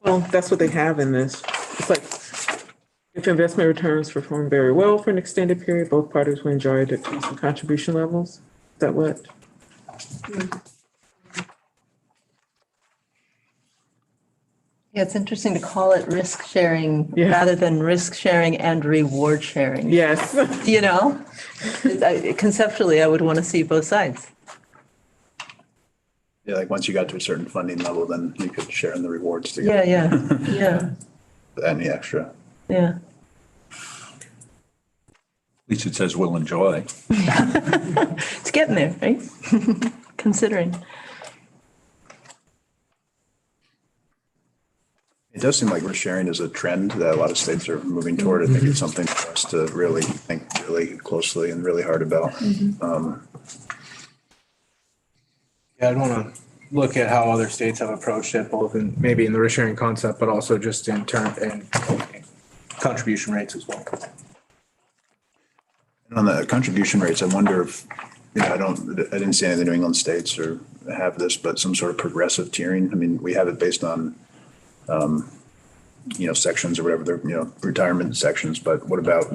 Well, that's what they have in this. It's like, if investment returns perform very well for an extended period, both parties will enjoy decreasing contribution levels. Is that what? Yeah, it's interesting to call it risk sharing Yeah. rather than risk sharing and reward sharing. Yes. You know, conceptually, I would want to see both sides. Yeah, like once you got to a certain funding level, then you could share in the rewards together. Yeah, yeah, Any extra. yeah. At least it says will enjoy. It's getting there, right? Considering. It does seem like risk sharing is a trend that a lot of states are moving toward. I think it's something for us to really think really closely and really hard about. Yeah, I'd want to look at how other states have approached it, both in, maybe in the risk sharing concept, but also just in term and contribution rates as well. And on the contribution rates, I wonder if, I didn't see any of the New England states or have this, but some sort of progressive tiering. I mean, we have it based on, sections or whatever, they're, retirement sections, but what about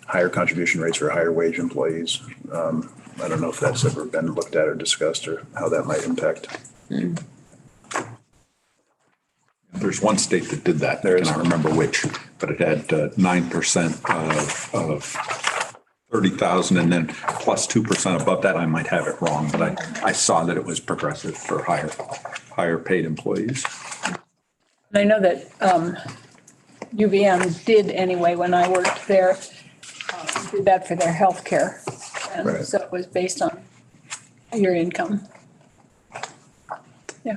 higher contribution rates for higher wage employees? I don't know if that's ever been looked at or discussed or how that might impact. There's one state that did that. I cannot remember which, but it had 9% of 30,000 and then plus 2% above that. I might have it wrong, but I saw that it was progressive for higher paid employees. I know that UVM did anyway when I worked there, did that for their healthcare. And Right. so it was based on your income. Yeah.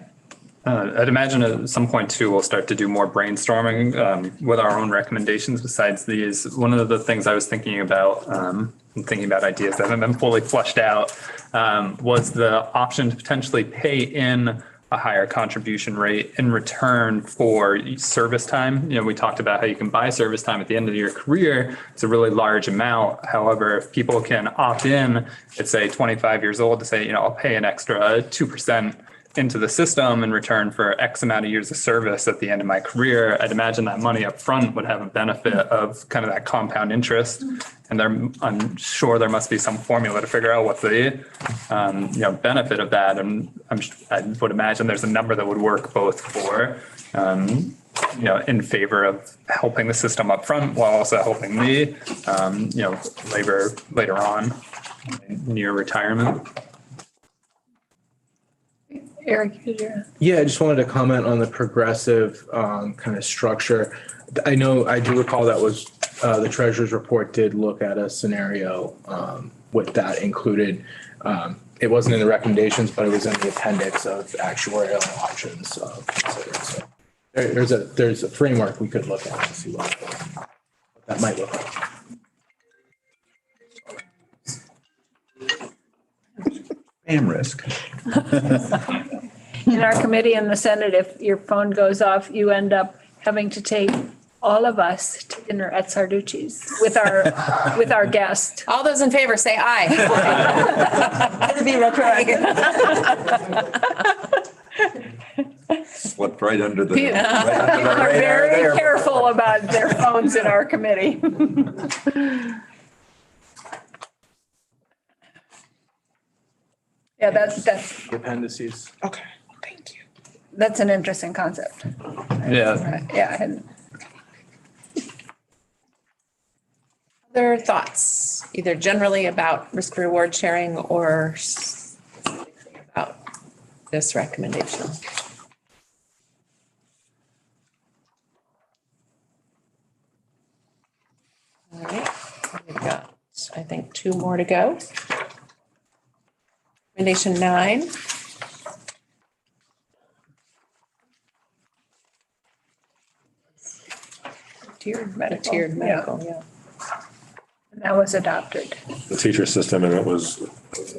I'd imagine at some point too, we'll start to do more brainstorming with our own recommendations besides these. One of the things I was thinking about, ideas that haven't been fully fleshed out, was the option to potentially pay in a higher contribution rate in return for service time. We talked about how you can buy service time at the end of your career. It's a really large amount. However, if people can opt in at say 25 years old to say, I'll pay an extra 2% into the system in return for X amount of years of service at the end of my career, I'd imagine that money up front would have a benefit of kind of that compound interest. And I'm sure there must be some formula to figure out what the benefit of that. And I would imagine there's a number that would work both for in favor of helping the system up front while also helping the labor later on near retirement. Eric, did you? Yeah, I just wanted to comment on the progressive kind of structure. I do recall that was the treasurer's report did look at a scenario with that included. It wasn't in the recommendations, but it was in the appendix of actuarial options considered. So there's a framework we could look at to see what that might look like. Spam risk. In our committee in the Senate, if your phone goes off, you end up having to take all of us to dinner at Sarducci's with our guest. All those in favor say aye. To be retroactive. Slipped right under the. People are very careful about their phones in our committee. Yeah, that's The appendices. Okay, thank you. that's an interesting concept. Yeah. Yeah. Other thoughts, either generally about risk reward sharing or about this recommendation? All right, we've got, I think, 2 more to go. Recommendation 9. Tiered medical. Tiered medical, yeah. That was adopted. the teacher system, and it was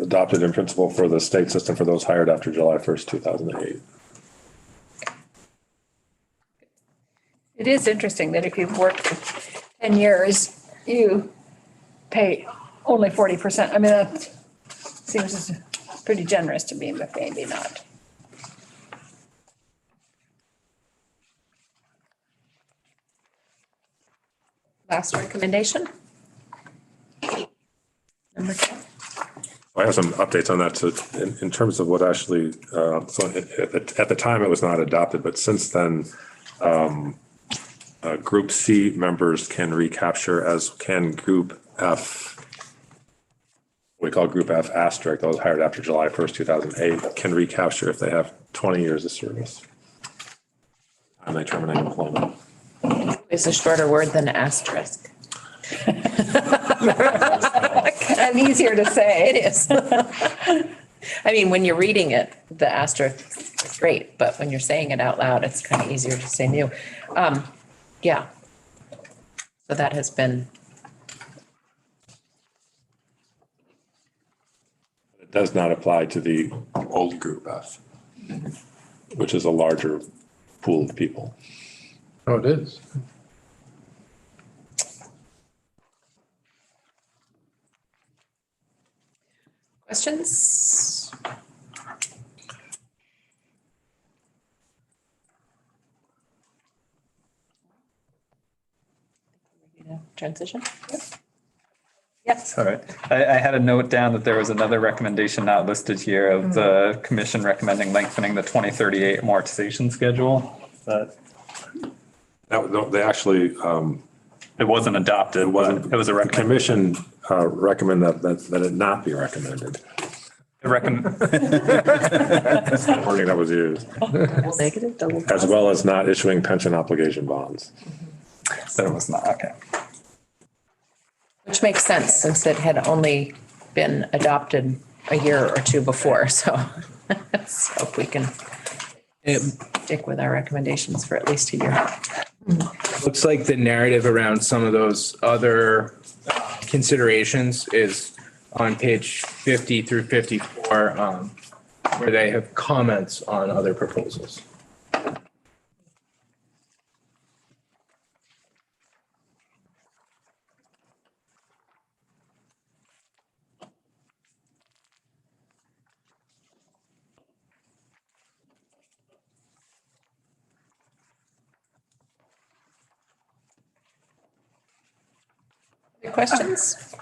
adopted in principle for the state system for those hired after July 1st, 2008. It is interesting that if you've worked for 10 years, you pay only 40%. I mean, that seems pretty generous to me, but maybe not. Last recommendation? Number 10. I have some updates on that. So in terms of what actually, so at the time it was not adopted, but since then, Group C members can recapture, as can Group F. We call Group F asterisk, those hired after July 1st, 2008, can recapture if they have 20 years of service. And they terminate employment. It's a shorter word than asterisk. And easier to say. It is. I mean, when you're reading it, the asterisk is great, but when you're saying it out loud, it's kind of easier to say new. Yeah. So that has been, It does not apply to the old Group F, which is a larger pool of people. Oh, it is. questions? Transition? Yes. All right. I had a note down that there was another recommendation not listed here of the commission recommending lengthening the 2038 amortization schedule. But No, they actually, it wasn't adopted. It was a the recommendation. commission recommend that it not be recommended. Recommend. That's the wording that was used, Double negative, double as well as not issuing pension obligation bonds. That it was not, okay. Which makes sense since it had only been adopted a year or two before, so let's hope we can stick with our recommendations for at least a year. Looks like the narrative around some of those other considerations is on page 50 through 54, where they have comments on other proposals. Any questions?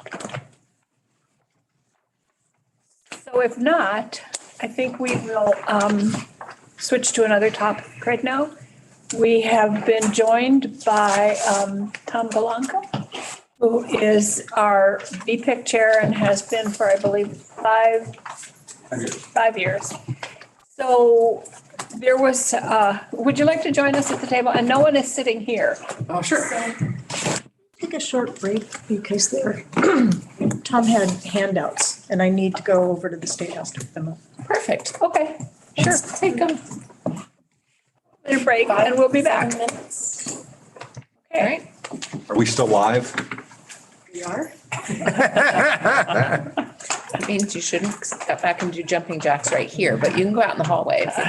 So if not, I think we will switch to another topic right now. We have been joined by Tom Galanka, who is our VPIC chair and has been for, I believe, 5 years. So there was, would you like to join us at the table? And no one is sitting here. Oh, sure. Take a short break because Tom had handouts and I need to go over to the State House to pick them up. Perfect. Okay. Sure. Take them. A break and we'll be back. All right. Are we still live? We are? That means you shouldn't step back and do jumping jacks right here, but you can go out in the hallway if you want.